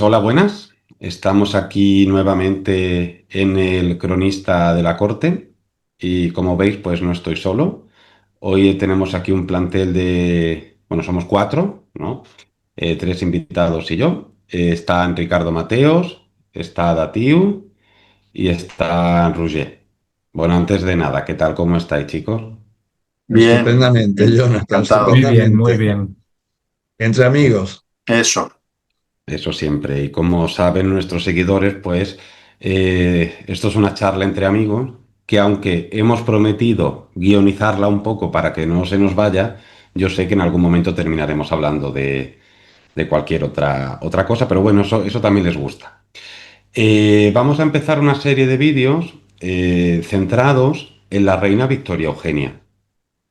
Hola, buenas. Estamos aquí nuevamente en el Cronista de la Corte y como veis, pues no estoy solo. Hoy tenemos aquí un plantel bueno, somos cuatro, ¿no? Tres invitados y yo. Están Ricardo Mateos, está Datiu y está Roger. Bueno, antes de nada, ¿qué tal? ¿Cómo estáis, chicos? Bien, Estupendamente, bien, Jonathan, encantado. Muy bien, muy estupendamente. bien. Entre amigos. Eso. Eso siempre. Y como saben nuestros seguidores, pues esto es una charla entre amigos que aunque hemos prometido guionizarla un poco para que no se nos vaya, yo sé que en algún momento terminaremos hablando de cualquier otra cosa, pero bueno, eso también les gusta. Vamos a empezar una serie de vídeos centrados en la reina Victoria Eugenia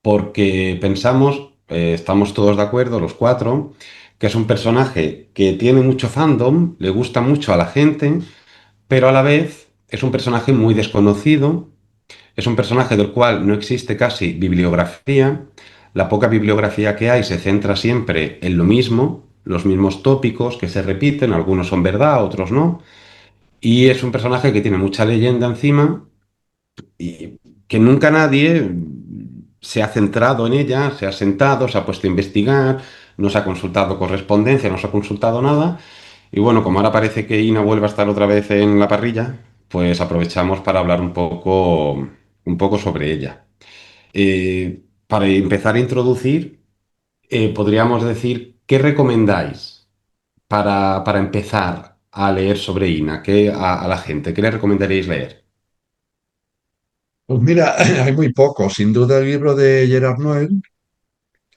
porque pensamos, estamos todos de acuerdo, los cuatro, que es un personaje que tiene mucho fandom, le gusta mucho a la gente, pero a la vez es un personaje muy desconocido, es un personaje del cual no existe casi bibliografía, la poca bibliografía que hay se centra siempre en lo mismo, los mismos tópicos que se repiten, algunos son verdad, otros no, y es un personaje que tiene mucha leyenda encima y que nunca nadie se ha centrado en ella, se ha sentado, se ha puesto a investigar, no se ha consultado correspondencia, no se ha consultado nada. Y bueno, como ahora parece que Ina vuelve a estar otra vez en la parrilla, pues aprovechamos para hablar un poco sobre ella. Para empezar a introducir, podríamos decir, ¿qué recomendáis para empezar a leer sobre Ina? A la gente? ¿Qué le recomendaríais leer? Pues mira, hay muy poco. Sin duda el libro de Gerard Noel,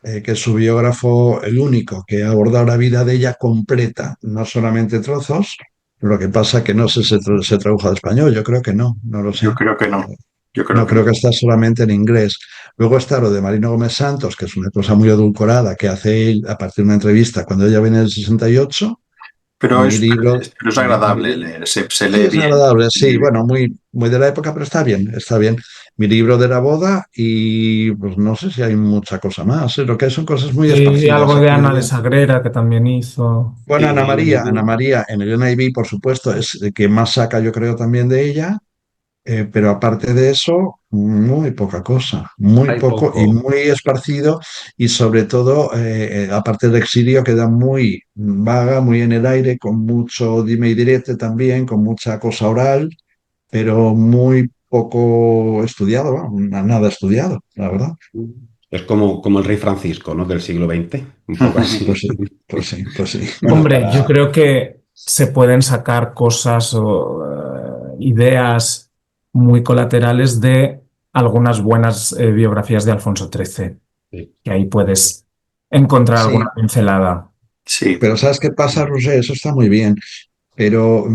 que es su biógrafo, el único que ha abordado la vida de ella completa, no solamente trozos. Lo que pasa que no sé si se tradujo al español, yo creo que no, no lo Yo sé. creo que no. Yo creo No que creo que no. está solamente en inglés. Luego está lo de Marino Gómez Santos, que es una cosa muy edulcorada que hace él a partir de una entrevista cuando ella viene en el 68. Pero Mi es, libro, pero es mi agradable li- leer, se Sí, lee es bien. agradable, Se lee sí, bien. bueno, muy de la época, pero está bien, está bien. Mi libro de la boda y pues no sé si hay mucha cosa más, ¿eh? Lo que hay son cosas muy Y esparcidas algo de aquí y Ana de allá. Sagrera que también hizo. Bueno, Ana Sí. María en el NIV, por supuesto, es el que más saca, yo creo, también de ella, pero aparte de eso, muy poca cosa, muy Hay poco y poco. muy esparcido y sobre todo, aparte del exilio, queda muy vaga, muy en el aire, con mucho dime y direte también, con mucha cosa oral pero muy poco estudiado, ¿no? Nada estudiado, la verdad. Es como el rey Francisco, ¿no? Del siglo XX, un poco así. Pues sí, pues sí, pues sí. Bueno, Hombre, yo creo que se pueden sacar cosas o ideas muy colaterales de algunas buenas biografías de Alfonso XIII, sí. que ahí puedes encontrar alguna Sí, pincelada. Sí, pero ¿sabes qué pasa, Roger? Eso está muy bien, pero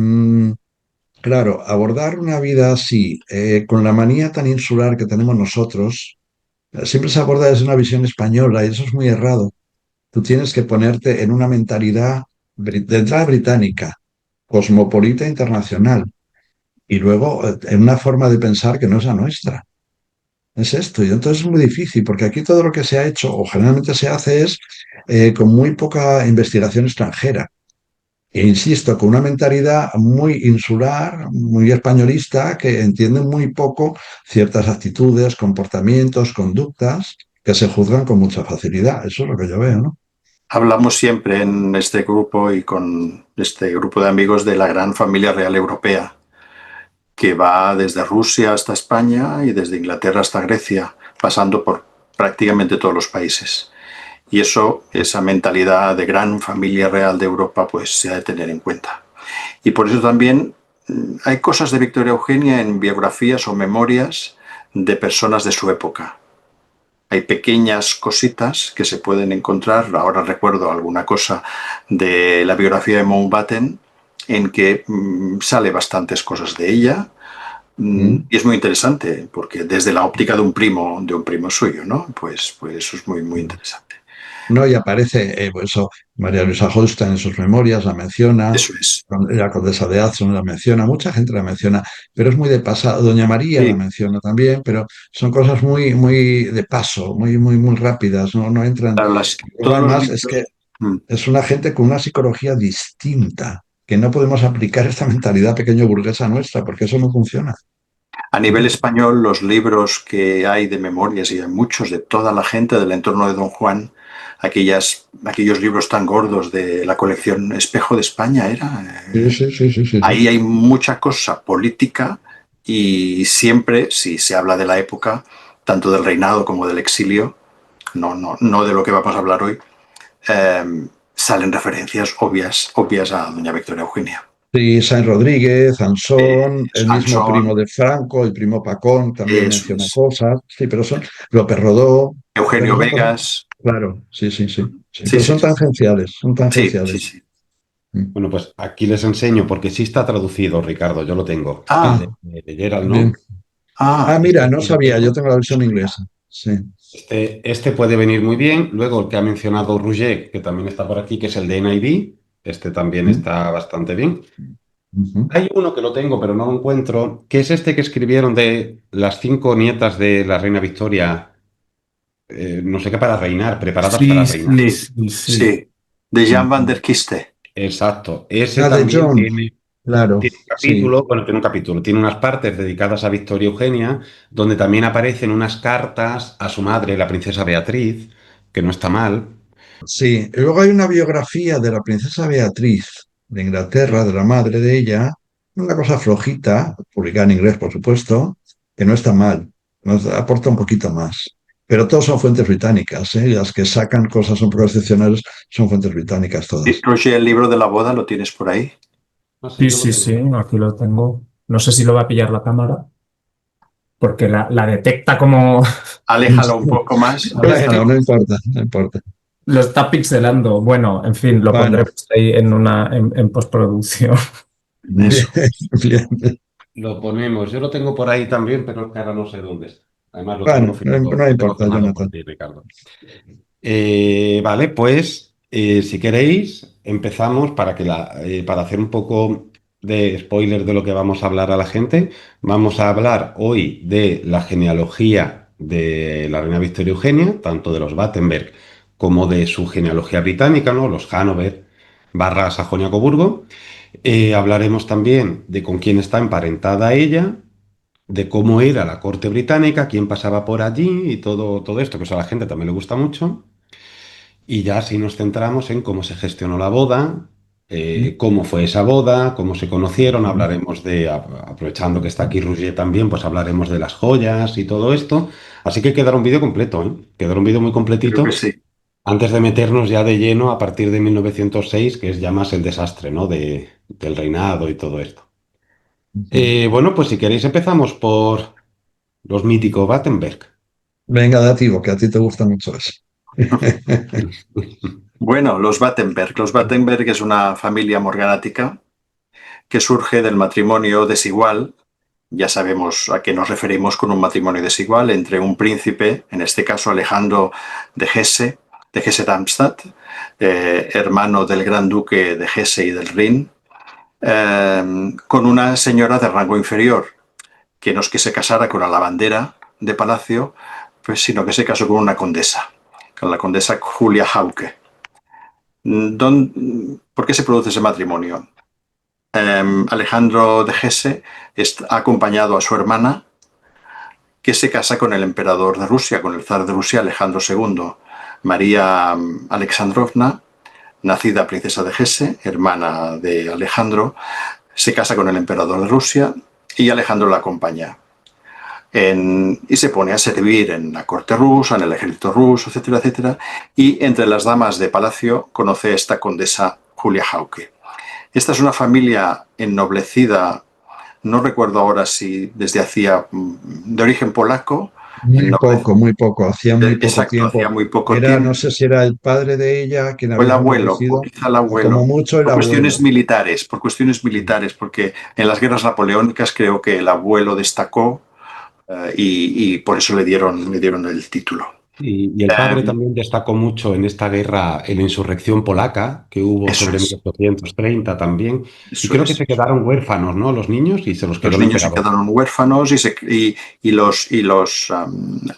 claro, abordar una vida así, con la manía tan insular que tenemos nosotros, siempre se aborda desde una visión española y eso es muy errado. Tú tienes que ponerte en una mentalidad de entrada británica, cosmopolita internacional, y luego en una forma de pensar que no es la nuestra. Es esto, y entonces es muy difícil, porque aquí todo lo que se ha hecho, o generalmente se hace, es con muy poca investigación extranjera. E insisto, con una mentalidad muy insular, muy españolista, que entiende muy poco ciertas actitudes, comportamientos, conductas, que se juzgan con mucha facilidad. Eso es lo que yo veo, ¿no? hablamos siempre en este grupo y con este grupo de amigos de la gran familia real europea, que va desde Rusia hasta España y desde Inglaterra hasta Grecia, pasando por prácticamente todos los países. Y eso, esa mentalidad de gran familia real de Europa, pues se ha de tener en cuenta. Y por eso también hay cosas de Victoria Eugenia en biografías o memorias de personas de su época. Hay pequeñas cositas que se pueden encontrar. Ahora recuerdo alguna cosa de la biografía de Mountbatten en que sale bastantes cosas de ella. Mm. Y es muy interesante porque desde la óptica de un primo suyo, ¿no? Pues eso es muy, muy interesante. No, y aparece, pues eso, María Luisa Holstein en sus memorias la menciona, Eso es. la condesa de Azón la menciona, mucha gente la menciona, pero es muy de pasado. Doña María la Sí, menciona también, pero son cosas muy de paso, muy rápidas, no entran. claro, Luego todos los además es que libros. mm, es una gente con una psicología distinta. que no podemos aplicar esta mentalidad pequeño burguesa nuestra, porque eso no funciona. A nivel español, los libros que hay de memorias, y hay muchos de toda la gente del entorno de Don Juan, aquellos libros tan gordos de la colección Espejo de España, Sí, sí, sí, sí, sí, sí. ahí hay mucha cosa política y siempre, si se habla de la época, tanto del reinado como del exilio, no de lo que vamos a hablar hoy, salen referencias obvias a doña Victoria Eugenia. Sí, San Rodríguez, Ansón, el mismo primo Sansón, de Franco, el primo Pacón también eso menciona es. cosas, sí, pero son López Rodó, pero Eugenio son cosas, Vegas, claro, sí, sí, sí, sí, sí, pero sí, son tangenciales, son sí, sí, tangenciales. sí. Mm. Bueno, pues aquí les enseño, porque sí está traducido, Ricardo, yo lo tengo. El Ah, de Gerald, Bien. ¿no? Ah, mira, Este no sí lo sabía, yo tengo. tengo la no versión sabía. inglesa. Sí. Este puede venir muy bien. Luego el que ha mencionado Rouget, que también está por aquí, que es el de NIV. Este también Mm, está bastante bien. ujú. Hay uno que lo tengo, pero no lo encuentro, que es este que escribieron de las 5 nietas de la reina Victoria, no sé qué para reinar, preparadas para Sí, reinar. sí, Sí, sí, sí. sí. De Jan van Ujú. der Kiste. Exacto. Ese Ah, de también John, tiene, claro, tiene un sí, capítulo, bueno, tiene un capítulo, tiene unas partes dedicadas a Victoria Eugenia, donde también aparecen unas cartas a su madre, la princesa Beatriz, que no está mal. sí. Y luego hay una biografía de la princesa Beatriz de Inglaterra, de la madre de ella, una cosa flojita, publicada en inglés, por supuesto, que no está mal, nos aporta un poquito más. Pero todos son fuentes británicas, ¿eh? Y las que sacan cosas un poco excepcionales son fuentes británicas Sí, todas. Roger, el libro de la boda, ¿lo tienes por ahí? No sé, Sí, yo lo sí, tengo. sí, aquí lo tengo. No sé si lo va a pillar la cámara, porque la detecta como Aléjalo un poco más. Bueno, Aléjalo. no importa, no importa. lo está pixelando. Bueno, en fin, lo Bueno, pondremos ahí en postproducción. Eso. bien, bien. Lo ponemos. Yo lo tengo por ahí también, pero es que ahora no sé dónde está. Además, Bueno, no lo tengo importa, firmado por Jonathan. ti, Ricardo. Vale, pues si queréis, empezamos para hacer un poco de spoiler de lo que vamos a hablar a la gente. Vamos a hablar hoy de la genealogía de la reina Victoria Eugenia, tanto de los Battenberg como de su genealogía británica, ¿no? Los Hanover barra Sajonia-Coburgo. Hablaremos también de con quién está emparentada ella, de cómo era la corte británica, quién pasaba por allí y todo esto, que eso a la gente también le gusta mucho. Y ya así nos centramos en cómo se gestionó la boda, cómo fue esa boda, cómo se conocieron, hablaremos aprovechando que está aquí Roger también, pues hablaremos de las joyas y todo esto. Así que quedará un vídeo completo, ¿eh? Quedará un vídeo muy Creo que completito sí. antes de meternos ya de lleno a partir de 1906, que es ya más el desastre, ¿no? Del reinado y todo esto. Bueno, pues si queréis empezamos por los míticos Battenberg. Venga, Dativo, que a ti te gusta mucho eso. Bueno, los Battenberg. Los Battenberg es una familia morganática que surge del matrimonio desigual. Ya sabemos a qué nos referimos con un matrimonio desigual entre un príncipe, en este caso Alejandro de Hesse-Darmstadt, hermano del gran duque de Hesse y del Rin, con una señora de rango inferior, que no es que se casara con la lavandera de palacio, pues, sino que se casó con la condesa Julia Hauke. ¿Por qué se produce ese matrimonio? Alejandro de Hesse ha acompañado a su hermana, que se casa con el emperador de Rusia, con el zar de Rusia, Alejandro II. María Alexandrovna, nacida princesa de Hesse, hermana de Alejandro, se casa con el emperador de Rusia y Alejandro la acompaña. Y se pone a servir en la corte rusa, en el ejército ruso, etcétera, etcétera. Y entre las damas de palacio conoce a esta condesa Julia Hauke. Esta es una familia ennoblecida, no recuerdo ahora si desde hacía de origen polaco, Muy poco, hacía muy poco exacto, hacía tiempo. muy poco Era, tiempo, no sé si era el padre de ella quien o el había abuelo, o ennoblecido, quizá el o como abuelo, mucho el abuelo. por cuestiones militares, porque en las guerras napoleónicas creo que el abuelo destacó y por eso le dieron el título. Y el padre Eh, también destacó mucho en esta guerra, en la insurrección polaca, que hubo eso sobre es, 1830 también. Y eso creo que es. se quedaron huérfanos, ¿no? Los niños y se los quedó Los el niños se emperador. quedaron huérfanos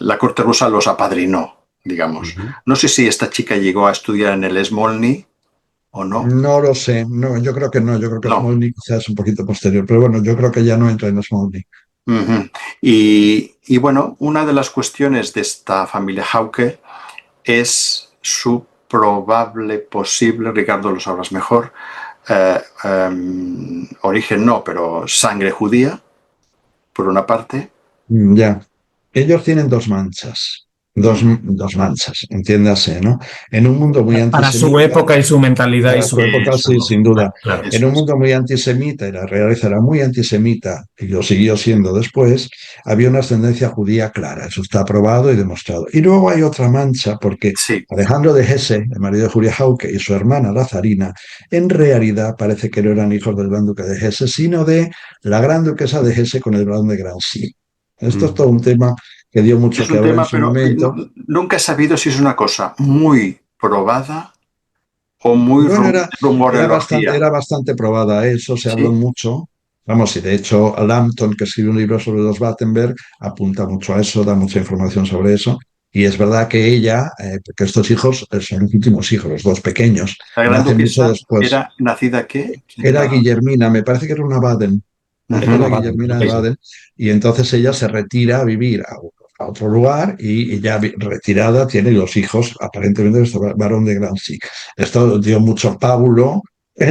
la corte rusa los apadrinó, digamos. Ujú. No sé si esta chica llegó a estudiar en el Smolny, ¿o no? No lo sé, no, yo creo que no, yo creo que No. Smolny quizás es un poquito posterior, pero bueno, yo creo que ya no entra en Smolny. Ujú. Bueno, una de las cuestiones de esta familia Hauke es su probable, posible, Ricardo lo sabrás mejor, origen no, pero sangre judía, por una parte. Ya. Ellos tienen dos manchas, Ujú. dos manchas, entiéndase, ¿no? En un mundo muy Para su antisemita, época y su mentalidad y para su su... época Eso sí, es, sin duda. Claro. En eso un es. mundo muy antisemita, y la realeza era muy antisemita, y lo siguió siendo después, había una ascendencia judía clara, eso está probado y demostrado. Y luego hay otra mancha, porque Sí, Alejandro de Hesse, el marido de Julia Hauke, y su hermana, la zarina, en realidad parece que no eran hijos del gran duque de Hesse, sino de la gran duquesa de Hesse con el barón de Grancy. Esto es todo un tema que dio mucho es que un hablar en tema, su pero momento. nunca he sabido si es una cosa muy probada o muy Bueno, rumorología. era bastante probada, eso se habló Sí, mucho. Vamos, y de hecho Lampton, que escribió un libro sobre los Battenberg, apunta mucho a eso, da mucha información sobre eso. Y es verdad que ella, porque estos hijos son los últimos hijos, los dos pequeños, la gran nacen mucho duquesa después. era nacida ¿qué? ¿Quién Era era? Guillermina, me parece que era una Baden, Era Ujú. una era Baden, creo Guillermina de que sí. Baden, y entonces ella se retira a vivir a otro lugar y ya retirada tiene los hijos, aparentemente, de este varón de Grancy. Esto dio mucho pábulo,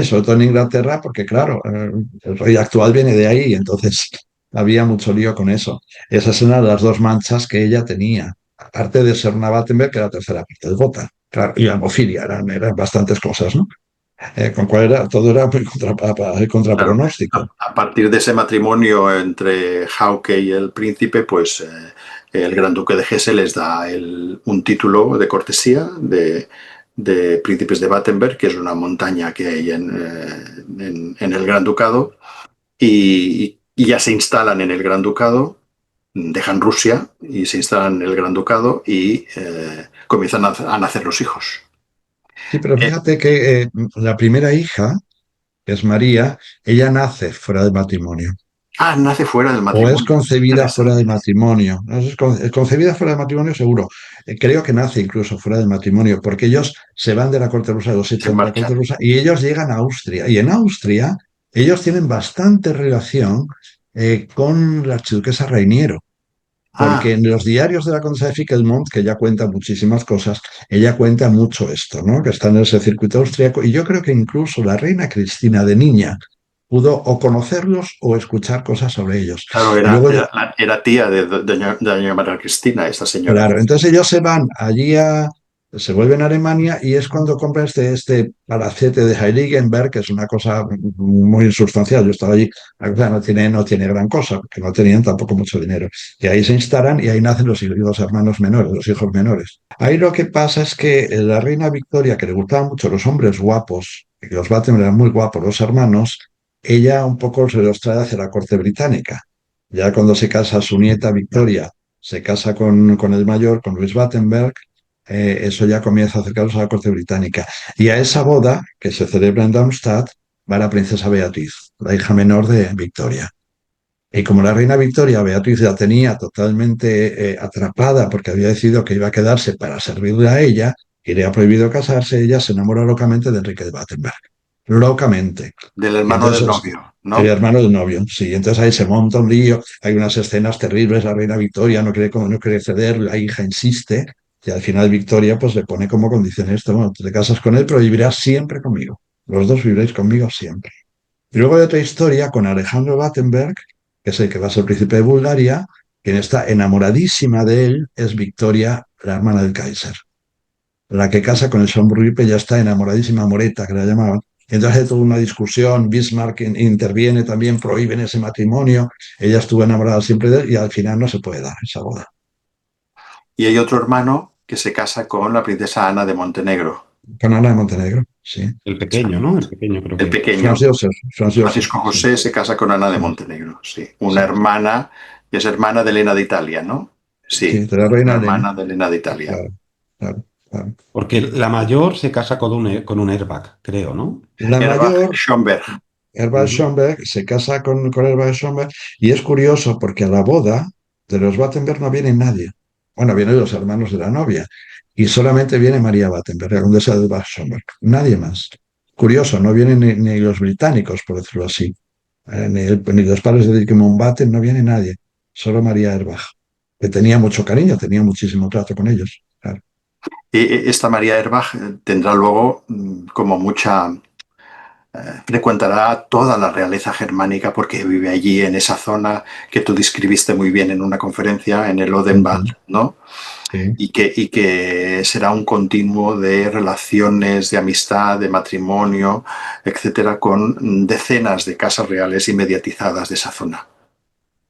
sobre todo en Inglaterra, porque claro, el rey actual viene de ahí, y entonces había mucho lío con eso. Esas eran las dos manchas que ella tenía, aparte de ser una Battenberg, que era la tercera parte de Gotha. Claro, y la hemofilia, eran bastantes cosas, ¿no? Con cuál era, todo era muy contra Claro. pronóstico. A partir de ese matrimonio entre Hauke y el príncipe, pues el gran duque de Hesse les da un título de cortesía de príncipes de Battenberg, que es una montaña que hay en el Gran Ducado, y ya se instalan en el Gran Ducado, dejan Rusia y se instalan en el Gran Ducado y comienzan a nacer los hijos. Sí, pero Eh, fíjate que la primera hija, que es María, ella nace fuera del matrimonio nace fuera del o es matrimonio. concebida fuera del Interesante. matrimonio. No sé, es concebida fuera del matrimonio seguro. Creo que nace incluso fuera del matrimonio porque ellos se van de la corte rusa, los Se echan de la corte marchan. rusa y ellos llegan a Austria. Y en Austria ellos tienen bastante relación con la archiduquesa Reiniero. Porque Ah, en los diarios de la condesa de Fickelmont, que ya cuenta muchísimas cosas, ella cuenta mucho esto, ¿no? Que está en ese circuito austriaco, y yo creo que incluso la reina Cristina de niña pudo o conocerlos o escuchar cosas sobre ellos. claro, Y era, luego, era, era tía de doña María Cristina, esta señora. claro, entonces ellos se van allí se vuelven a Alemania y es cuando compran este palacete de Heiligenberg, que es una cosa muy insustancial. Yo estaba allí, la cosa no tiene gran cosa, porque no tenían tampoco mucho dinero. Y ahí se instalan y ahí nacen los hermanos menores, los hijos menores. Ahí lo que pasa es que la reina Victoria, que le gustaban mucho los hombres guapos, que los Batten eran muy guapos, los hermanos, ella un poco se los trae hacia la corte británica. Ya cuando se casa su nieta Victoria se casa con el mayor, con Luis Battenberg, eso ya comienza a acercarse a la corte británica. Y a esa boda, que se celebra en Darmstadt, va la princesa Beatriz, la hija menor de Victoria. Y como la reina Victoria, Beatriz la tenía totalmente atrapada porque había decidido que iba a quedarse para servirle a ella y le ha prohibido casarse, ella se enamora locamente de Enrique de Battenberg. Locamente. Del Y hermano del entonces, novio, el ¿no? hermano del novio, sí. Entonces ahí se monta un lío, hay unas escenas terribles, la reina Victoria no quiere ceder, la hija insiste, y al final Victoria pues le pone como condición esto, bueno, tú te casas con él, pero vivirás siempre conmigo. Los dos viviréis conmigo siempre. Y luego hay otra historia con Alejandro Battenberg, que es el que va a ser príncipe de Bulgaria, quien está enamoradísima de él es Victoria, la hermana del Kaiser. La que casa con el Schönbrunn ya está enamoradísima, Moreta, que la llamaban. Entonces hay toda una discusión, Bismarck interviene también, prohíben ese matrimonio, ella estuvo enamorada siempre de él y al final no se puede dar esa boda. Y hay otro hermano que se casa con la princesa Ana de Montenegro. Con Ana de Montenegro, sí. El pequeño, ¿no? El pequeño creo El que es. Franz pequeño, Josef, Franz Josef, Francisco sí, José, se casa con Ana de sí, Montenegro, sí. Una sí. hermana, que es hermana de Elena de Italia, ¿no? Sí, Sí, de la una reina Elena, hermana de Elena de Italia. claro, claro, claro. Porque la mayor se casa con un airbag, creo, ¿no? La Herbach mayor, Schönberg. Herbert Ujú. Schönberg, se casa con Herbert Schönberg y es curioso porque a la boda de los Battenberg no viene nadie. Bueno, vienen los hermanos de la novia y solamente viene María Battenberg, la condesa de Schönberg, nadie más. Curioso, no vienen ni los británicos, por decirlo así. Ni los padres de Dick Mountbatten, no viene nadie. Solo María Erbach, que tenía mucho cariño, tenía muchísimo trato con ellos. Claro. Y esta María Erbach tendrá luego como mucha... frecuentará toda la realeza germánica porque vive allí en esa zona que tú describiste muy bien en una conferencia en el Odenwald, ¿no? Sí. Y que será un continuo de relaciones, de amistad, de matrimonio, etcétera, con decenas de casas reales inmediatizadas de esa zona.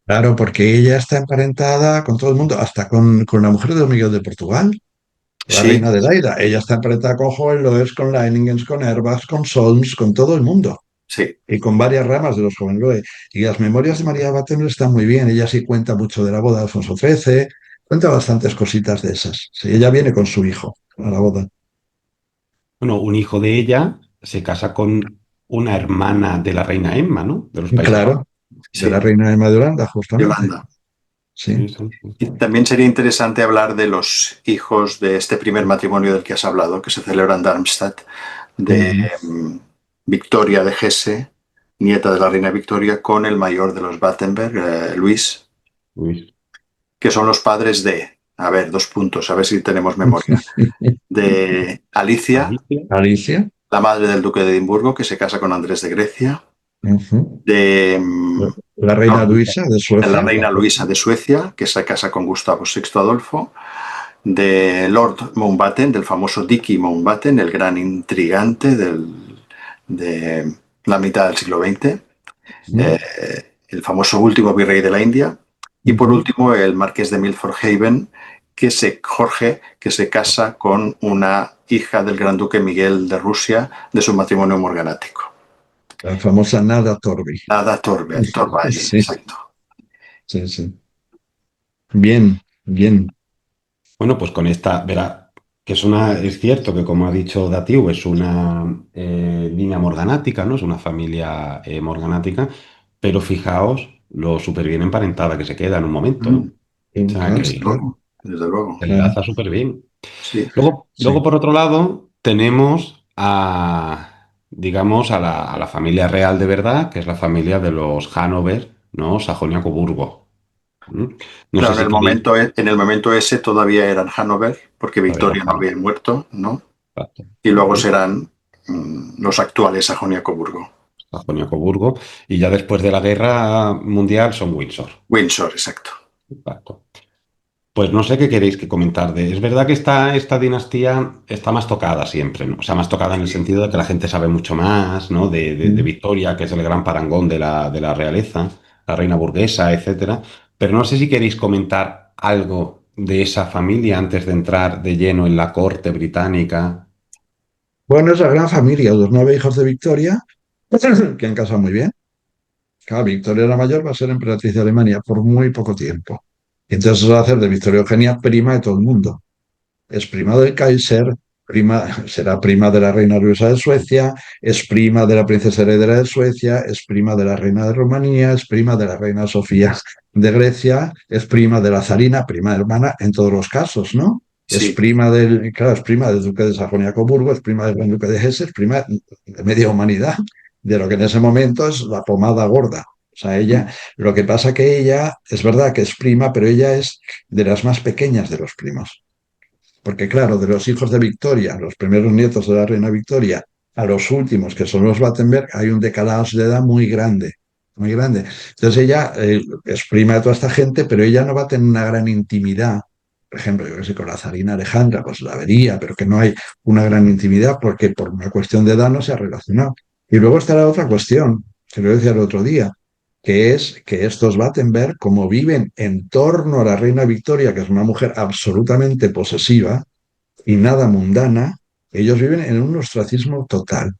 Claro, porque ella está emparentada con todo el mundo, hasta con la mujer de Don Miguel de Portugal, la Sí, reina de Daira. Ella está emparentada con Hohenlohes, con Leiningens, con Erbach, con Solms, con todo el mundo. sí. Y con varias ramas de los Hohenlohe. Y las memorias de María Battenberg están muy bien. Ella sí cuenta mucho de la boda de Alfonso XIII, cuenta bastantes cositas de esas. Sí, ella viene con su hijo a la boda. Bueno, un hijo de ella se casa con una hermana de la reina Emma, ¿no? De los Países Bajos. Claro, de la Sí, reina Emma de Holanda, justamente. Yolanda. Sí, Sí. sí. Y también sería interesante hablar de los hijos de este primer matrimonio del que has hablado, que se celebra en Darmstadt, de Ujú. Victoria de Hesse, nieta de la reina Victoria, con el mayor de los Battenberg, Luis, Uy. que son los padres de, a ver, 2 puntos, a ver si tenemos memoria, de Alicia, Alicia. Alicia. la madre del duque de Edimburgo, que se casa con Andrés de Grecia, Ujú. de, La reina no, Luisa de de la Suecia. reina Luisa de Suecia, que se casa con Gustavo VI Adolfo, de Lord Mountbatten, del famoso Dicky Mountbatten, el gran intrigante de la mitad del siglo XX, Ujú. el famoso último virrey de la India, y por Ujú. último el marqués de Milford Haven, Jorge, que se casa con una hija del gran duque Miguel de Rusia de su matrimonio morganático. La famosa Nada Torbi. Nada Torvay, Sí, exacto. sí, sí. Bien, bien. Bueno, pues con esta, verá, que es cierto que como ha dicho Datiu, es una línea morganática, ¿no? Es una familia morganática, pero fijaos lo súper bien emparentada que se queda en un momento, ¿eh? Mm, O sea, Claro, desde que claro, luego, desde luego. se claro. enlaza súper bien. Sí. Luego, Sí. por otro lado, tenemos digamos, a la familia real de verdad, que es la familia de los Hannover, ¿no? Sajonia-Coburgo. ¿Mm? No sé Claro, si queréis... en el momento ese todavía eran Hannover, porque A ver, Victoria no había muerto, ¿no? exacto. Y luego Ujú. serán los actuales Sajonia-Coburgo. Sajonia-Coburgo. Y ya después de la guerra mundial son Windsor. Windsor, exacto. Exacto. Pues no sé qué queréis que comentar de. Es verdad que esta dinastía está más tocada siempre, ¿no? O sea, más tocada en el Sí. sentido de que la gente sabe mucho más, ¿no? De Mm. Victoria, que es el gran parangón de la realeza, la reina burguesa, etcétera. Pero no sé si queréis comentar algo de esa familia antes de entrar de lleno en la corte británica. Bueno, es la gran familia, los 9 hijos de Victoria, que han casado muy bien. Claro, Victoria la mayor va a ser emperatriz de Alemania por muy poco tiempo. Y entonces va a hacer de Victoria Eugenia prima de todo el mundo. Es prima del Kaiser, será prima de la reina Luisa de Suecia, es prima de la princesa heredera de Suecia, es prima de la reina de Rumanía, es prima de la reina Sofía de Grecia, es prima de la zarina, prima hermana en todos los casos, ¿no? Es Sí, prima claro, es prima del duque de Sajonia-Coburgo, es prima del gran duque de Hesse, es prima de media humanidad, de lo que en ese momento es la pomada gorda. O sea, lo que pasa que ella, es verdad que es prima, pero ella es de las más pequeñas de los primos. Porque claro, de los hijos de Victoria, los primeros nietos de la reina Victoria, a los últimos, que son los Battenberg, hay un decalaje de edad muy grande, muy grande. Entonces ella es prima de toda esta gente, pero ella no va a tener una gran intimidad. Por ejemplo, yo que sé, con la zarina Alejandra, pues la vería, pero que no hay una gran intimidad porque por una cuestión de edad no se ha relacionado. Y luego está la otra cuestión, que lo decía el otro día, que es que estos Battenberg, como viven en torno a la reina Victoria, que es una mujer absolutamente posesiva y nada mundana, ellos viven en un ostracismo total,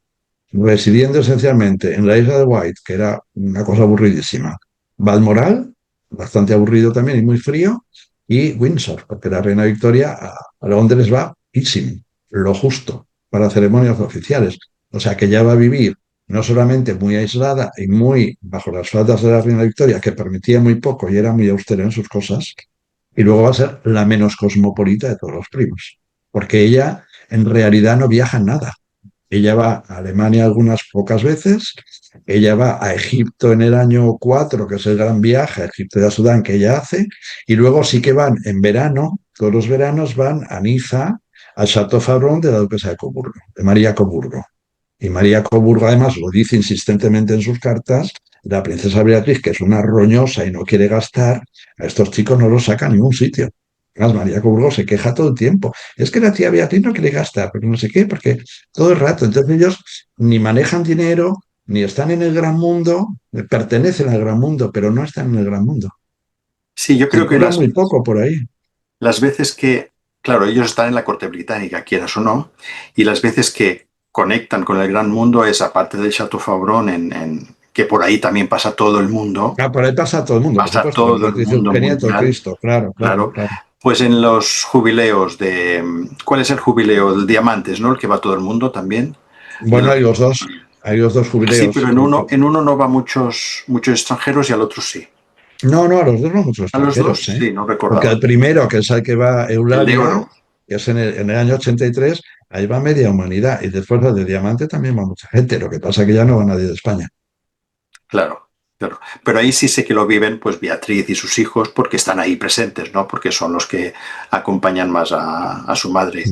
residiendo esencialmente en la isla de White, que era una cosa aburridísima, Balmoral, bastante aburrido también y muy frío, y Windsor, porque la reina Victoria a Londres va poquísimo, lo justo, para ceremonias oficiales. O sea que ya va a vivir no solamente muy aislada y muy bajo las faldas de la reina Victoria, que permitía muy poco y era muy austera en sus cosas, y luego va a ser la menos cosmopolita de todos los primos, porque ella en realidad no viaja en nada. ella va a Alemania algunas pocas veces, ella va a Egipto en el año 4, que es el gran viaje a Egipto y a Sudán que ella hace, y luego sí que van en verano, todos los veranos van a Niza, al Chateau Fabron de la duquesa de Coburgo, de María Coburgo. Y María Coburgo además lo dice insistentemente en sus cartas, la princesa Beatriz, que es una roñosa y no quiere gastar, a estos chicos no los saca a ningún sitio. Además, María Coburgo se queja todo el tiempo. Es que la tía Beatriz no quiere gastar, pero no sé qué, porque todo el rato. Entonces ellos ni manejan dinero, ni están en el gran mundo, pertenecen al gran mundo, pero no están en el gran mundo. Sí, yo creo que Circulan muy poco por ahí. las veces que, claro, ellos están en la corte británica, quieras o no, y las veces que conectan con el gran mundo es, aparte del Chateau Fabron, que por ahí también pasa todo el mundo, Ah, por ahí pasa todo el mundo, por pasa supuesto, la todo el Emperatriz mundo Eugenia y todo mundial, Cristo, claro, claro, claro. claro. Pues en los jubileos ¿cuál es el jubileo? El Diamantes, ¿no? El que va todo el mundo también. De Bueno, hay los dos Sí, jubileos. pero en uno no va muchos extranjeros y al otro sí. No, no, a los dos no muchos A los extranjeros, dos, ¿eh? sí, no Porque recordaba. el primero, que es el que va a El de Eulalia, oro, que es en el año 83, ahí va media humanidad. Y después el de Diamante también va mucha gente. Lo que pasa es que ya no va nadie de España. claro, claro. Pero ahí sí sé que lo viven pues Beatriz y sus hijos porque están ahí presentes, ¿no? Porque son los que acompañan más a su madre.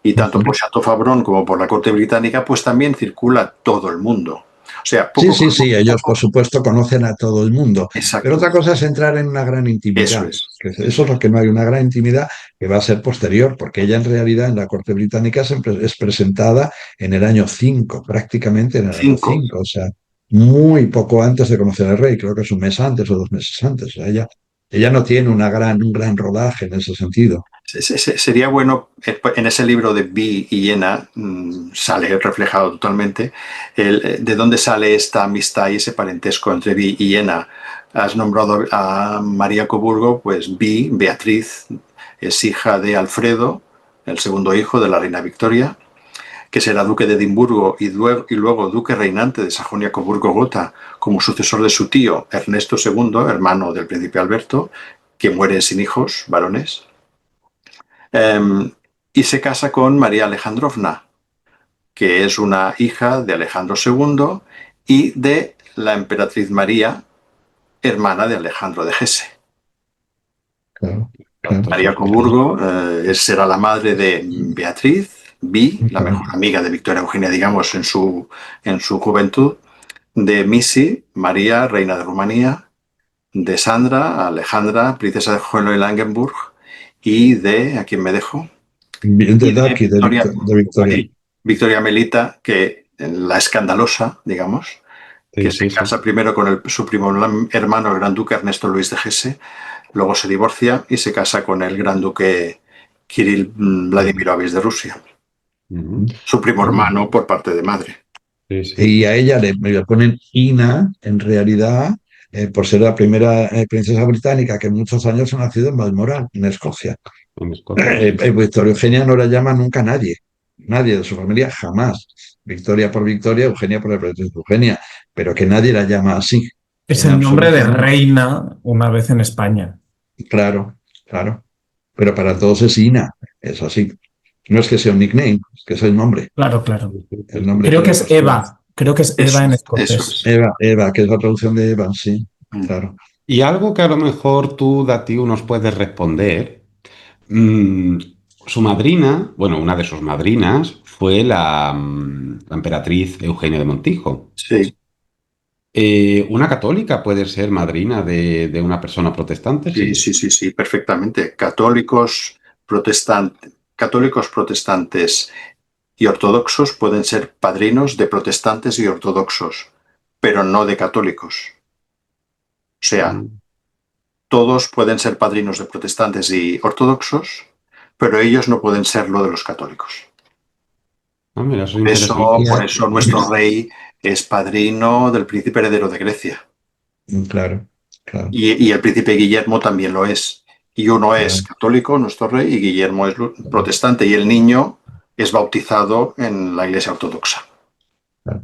Y tanto Ujú. por Chateau Fabron como por la corte británica, pues también circula todo el mundo. O sea, Sí, poco, sí, sí, ellos por poco. supuesto conocen a todo el mundo. Pero Exacto. otra cosa es entrar en una gran Eso intimidad. es. Eso es lo que no hay, una gran intimidad que va a ser posterior, porque ella en realidad en la corte británica es presentada en el año 5, prácticamente en el año 5. 5, o sea, muy poco antes de conocer al rey, creo que es un mes antes o 2 meses antes. O sea, ella no tiene un gran rodaje en ese sentido. Sería bueno, en ese libro de Bee y Iena sale reflejado totalmente de dónde sale esta amistad y ese parentesco entre Bee y Iena. Has nombrado a María Coburgo, pues Bee, Beatriz, es hija de Alfredo, el segundo hijo de la reina Victoria, que será duque de Edimburgo y luego duque reinante de Sajonia-Coburgo-Gotha como sucesor de su tío Ernesto II, hermano del príncipe Alberto, que muere sin hijos varones. Y se casa con María Alejandrovna, que es una hija de Alejandro II y de la emperatriz María, hermana de Alejandro de Hesse. Claro, claro, Exacto, sí, María sí, sí. Coburgo será la madre de Beatriz, la claro. mejor amiga de Victoria Eugenia, digamos, en su juventud, de Missy, María, reina de Rumanía, de Sandra, Alejandra, princesa de Hohenlohe-Langenburg, y de, ¿a quién me dejo? De Y de Ducky, Victoria, De Victoria. sí, Victoria Melita, que la escandalosa, digamos, que Sí, se sí, sí. casa primero con su primo hermano, el gran duque Ernesto Luis de Hesse, luego se divorcia y se casa con el gran duque Kirill Vladimirovich de Rusia, Ujú. su primo Bueno, hermano por parte de madre. Sí, sí. y a ella le ponen Ina, en realidad, por ser la primera princesa británica que en muchos años ha nacido en Balmoral, en Escocia. En Escocia, sí, sí. Victoria Eugenia no la llama nunca nadie, nadie de su familia jamás. Victoria por Victoria, Eugenia por la princesa Eugenia, pero que nadie la llama así, Es en el nombre de absoluto. reina una vez en España. Claro, claro. Pero para todos es Ina, es así. No es que sea un nickname, es que es el nombre, Claro, claro. Sí, sí, sí, el sí. nombre que Creo que le es puesto. Eva. Creo que es Eva Eso, en eso escocés. es. Eva, que es la traducción de Eva, sí, Mm. claro. Y algo que a lo mejor tú, Datiu, nos puedes responder. mm, Su madrina, bueno, una de sus madrinas fue la emperatriz Eugenia de Montijo. Sí, ¿Una católica puede ser madrina de una persona protestante? sí, Sí. sí, sí, sí, perfectamente. Católicos, protestantes y ortodoxos pueden ser padrinos de protestantes y ortodoxos, pero no de católicos. O sea, Mm. todos pueden ser padrinos de protestantes y ortodoxos, pero ellos no pueden serlo de los católicos. Ah, mira, eso es Por eso, interesante. por eso nuestro rey es padrino del príncipe heredero de Grecia. Claro, claro, Y el príncipe Guillermo también lo es. Y uno es claro, católico, nuestro rey, y Guillermo es claro, protestante. Y el niño es bautizado en la iglesia ortodoxa. claro.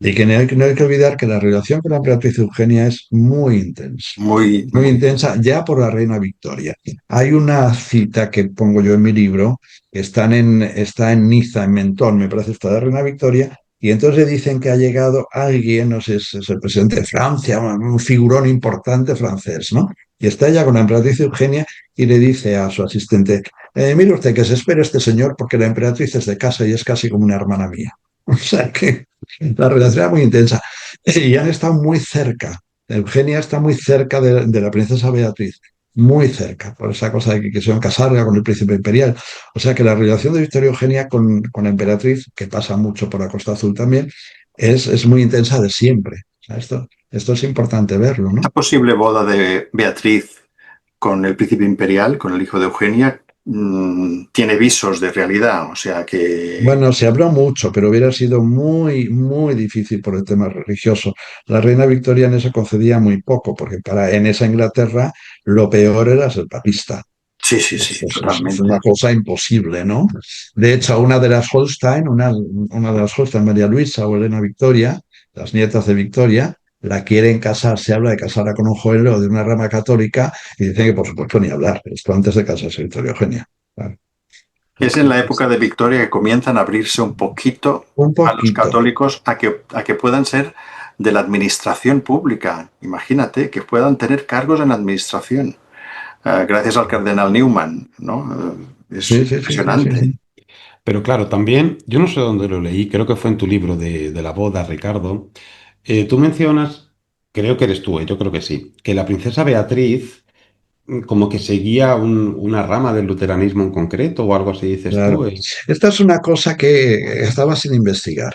Y que no hay que olvidar que la relación con la emperatriz Eugenia es Muy, muy muy. intensa ya por la reina Victoria. Hay una cita que pongo yo en mi libro, que está en Niza, en Mentón, me parece, está la reina Victoria, y entonces dicen que ha llegado alguien, no sé, es el presidente de Francia, un figurón importante francés, ¿no? Y está ella con la emperatriz Eugenia y le dice a su asistente, mire usted que se espere este señor porque la emperatriz es de casa y es casi como una hermana mía. O sea que la relación era muy intensa. Y han estado muy cerca. Eugenia está muy cerca de la princesa Beatriz, muy cerca, por esa cosa de que quisieron casarla con el príncipe imperial. O sea que la relación de Victoria Eugenia con la emperatriz, que pasa mucho por la Costa Azul también, es muy intensa de siempre. O sea, esto es importante verlo, Esta ¿no? posible boda de Beatriz con el príncipe imperial, con el hijo de Eugenia, tiene visos de realidad, o sea que Bueno, se habló mucho, pero hubiera sido muy, muy difícil por el tema religioso. La reina Victoria en eso concedía muy poco, porque en esa Inglaterra lo peor era ser papista. sí, sí, sí, Es una totalmente. cosa imposible, ¿no? De hecho, una de las Holstein, María Luisa o Elena Victoria, las nietas de Victoria, la quieren casar, se habla de casarla con un joelero de una rama católica y dicen que por supuesto ni hablar, esto antes de casarse Victoria Eugenia. Claro. Es en la época de Victoria que comienzan a abrirse un poquito Un a los poquito. católicos a que puedan ser de la administración pública. Imagínate que puedan tener cargos en la administración, gracias al cardenal Newman, ¿no? Es Sí, sí, sí, sí, sí, impresionante. sí. Pero claro, también, yo no sé dónde lo leí, creo que fue en tu libro de la boda, Ricardo. Tú mencionas, creo que eres tú, yo creo que sí, que la princesa Beatriz como que seguía una rama del luteranismo en concreto o algo así, dices tú. Claro. Esta es una cosa que estaba sin investigar.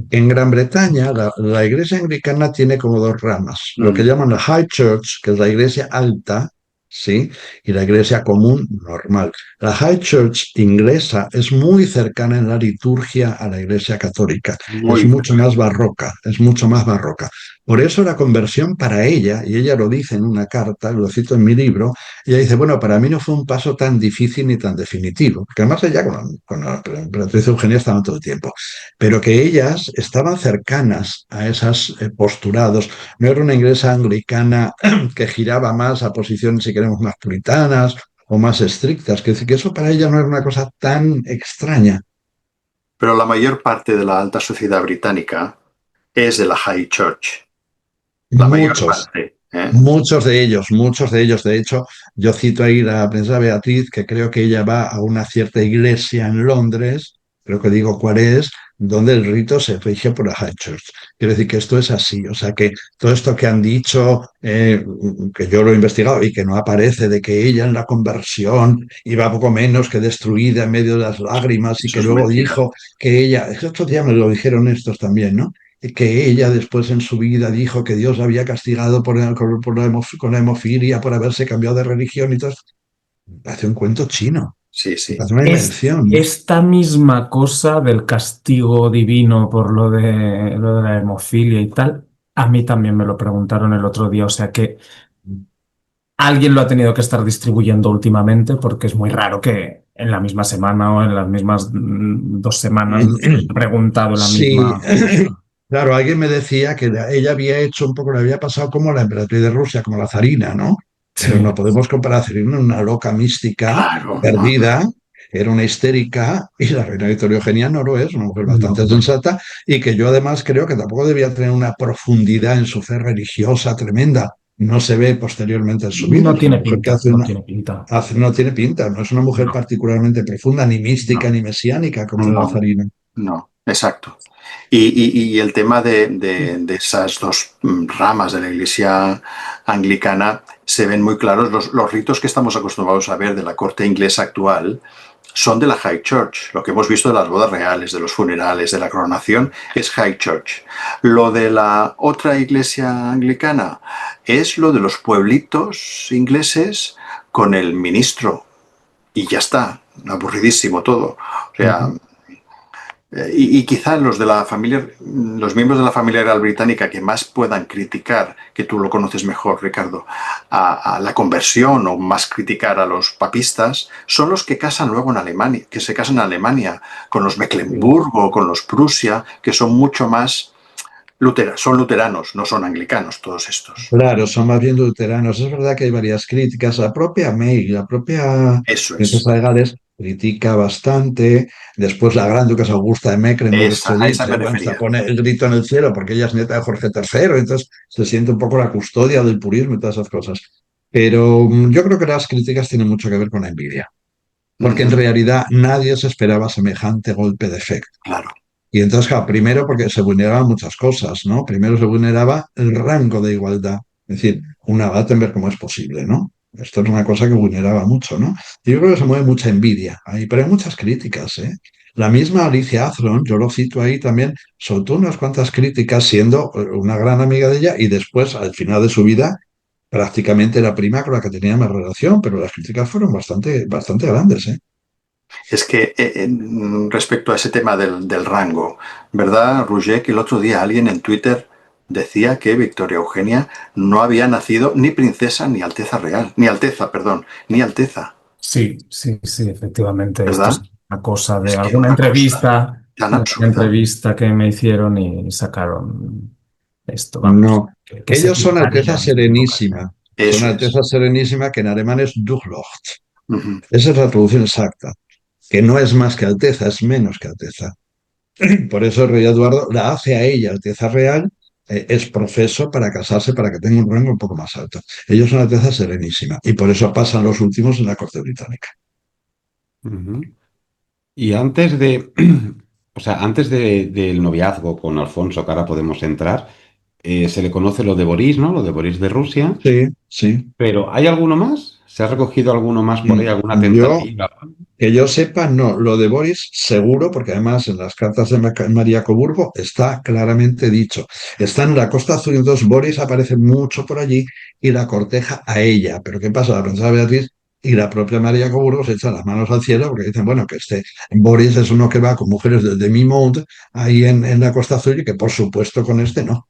En Gran Bretaña, la iglesia anglicana tiene como dos ramas, lo que Mm, llaman la High Church, que es la iglesia alta, ¿sí? Y la iglesia común normal. La High Church inglesa es muy cercana en la liturgia a la iglesia católica, es muy mucho cerca. más barroca, es mucho más barroca. Por eso la conversión para ella, y ella lo dice en una carta, lo cito en mi libro, ella dice, bueno, para mí no fue un paso tan difícil ni tan definitivo, porque además ella con la emperatriz Eugenia estaban todo el tiempo, pero que ellas estaban cercanas a esos postulados. No era una iglesia anglicana que giraba más a posiciones, si queremos, más puritanas o más estrictas, que, que eso para ella no era una cosa tan extraña. Pero la mayor parte de la alta sociedad británica es de la High Church. La mayor Muchos, parte, ¿eh? muchos de ellos. De hecho, yo cito ahí a la princesa Beatriz, que creo que ella va a una cierta iglesia en Londres, creo que digo cuál es, donde el rito se rige por la High Church. Quiero decir que esto es así, o sea que todo esto que han dicho, que yo lo he investigado y que no aparece, de que ella en la conversión iba poco menos que destruida en medio de las lágrimas y Eso que es luego mentira. dijo que ella, estos días me lo dijeron estos también, ¿no? Que ella después en su vida dijo que Dios la había castigado con la hemofilia, por haberse cambiado de religión y todo esto. Hace un cuento chino, Sí, sí. hace una invención, ¿no? Esta misma cosa del castigo divino por lo de la hemofilia y tal, a mí también me lo preguntaron el otro día, o sea que alguien lo ha tenido que estar distribuyendo últimamente porque es muy raro que en la misma semana o en las mismas 2 semanas he preguntado la Sí, misma cosa. claro, alguien me decía que ella había hecho un poco, le había pasado como la emperatriz de Rusia, como la zarina, ¿no? Pero no Sí. podemos comparar a Zarina, una loca mística, Claro, no, perdida, era una histérica, y la reina Victoria Eugenia no lo es, una mujer bastante No. sensata, y que yo además creo que tampoco debía tener una profundidad en su fe religiosa tremenda. No se ve posteriormente en su vida, No es una tiene mujer que pinta, no tiene pinta. no tiene pinta, no es una mujer No, particularmente profunda, ni mística, no. ni mesiánica como la no, zarina. no, exacto. Y el tema de esas dos ramas de la iglesia anglicana se ven muy claros. Los ritos que estamos acostumbrados a ver de la corte inglesa actual son de la High Church. Lo que hemos visto de las bodas reales, de los funerales, de la coronación, es High Church. Lo de la otra iglesia anglicana es lo de los pueblitos ingleses con el ministro. Y ya está, aburridísimo todo. O sea, y quizá los de la familia, los miembros de la familia real británica que más puedan criticar, que tú lo conoces mejor, Ricardo, a la conversión o más criticar a los papistas, son los que casan luego en Alemania, que se casan en Alemania, con los Mecklenburgo, con los Prusia, que son mucho más Son luteranos, no son anglicanos todos estos. Claro, son más bien luteranos. Es verdad que hay varias críticas. La propia May, la propia Eso es. princesa de Gales, critica bastante. Después la gran duquesa Augusta de A Mecklenburg-Strelitz, esa me bueno, se refería. pone el grito en el cielo porque ella es nieta de Jorge III, entonces se siente un poco la custodia del purismo y todas esas cosas. Pero yo creo que las críticas tienen mucho que ver con la envidia, porque en Ujú, realidad nadie se esperaba semejante golpe de efecto. claro. Y entonces, claro, primero porque se vulneraban muchas cosas, ¿no? Primero se vulneraba el rango de igualdad. Es decir, una Battenberg, ¿cómo es posible, no? Esto es una cosa que vulneraba mucho, ¿no? Y yo creo que se mueve mucha envidia ahí, pero hay muchas críticas, ¿eh? La misma Alicia Athron, yo lo cito ahí también, soltó unas cuantas críticas siendo una gran amiga de ella y después, al final de su vida, prácticamente la prima con la que tenía más relación, pero las críticas fueron bastante grandes, ¿eh? Es que respecto a ese tema del rango, ¿verdad, Roger? Que el otro día alguien en Twitter decía que Victoria Eugenia no había nacido ni princesa ni alteza real, ni alteza, perdón, ni alteza, Sí, sí, sí, efectivamente. Esto ¿verdad? es una cosa Es que una cosa tan de alguna absurda. entrevista que me hicieron y sacaron esto, vamos, No, que se ellos son Alteza equivocarían, se Serenísima. equivocarían. Son Eso es. Alteza Serenísima, que en alemán es Durchlord. Ujú. Esa es la traducción exacta, que no es más que Alteza, es menos que Alteza. Por eso el rey Eduardo la hace a ella Alteza Real, es profeso para casarse, para que tenga un rango un poco más alto. Ellos son Alteza Serenísima y por eso pasan los últimos en la corte británica. Ujú. Y antes de, o sea, antes del noviazgo con Alfonso, que ahora podemos entrar, se le conoce lo de Boris, ¿no? Lo de Boris de Rusia. Sí, sí. Pero ¿hay alguno más? ¿Se ha recogido alguno más por ahí, alguna Yo tentativa? Que yo sepa, no. Lo de Boris, seguro, porque además en las cartas de María Coburgo está claramente dicho. Está en la Costa Azul, entonces Boris aparece mucho por allí y la corteja a ella. Pero ¿qué pasa? La princesa Beatriz y la propia María Coburgo se echan las manos al cielo porque dicen, bueno, que este Boris es uno que va con mujeres del demi-monde ahí en la Costa Azul y que por supuesto con este no.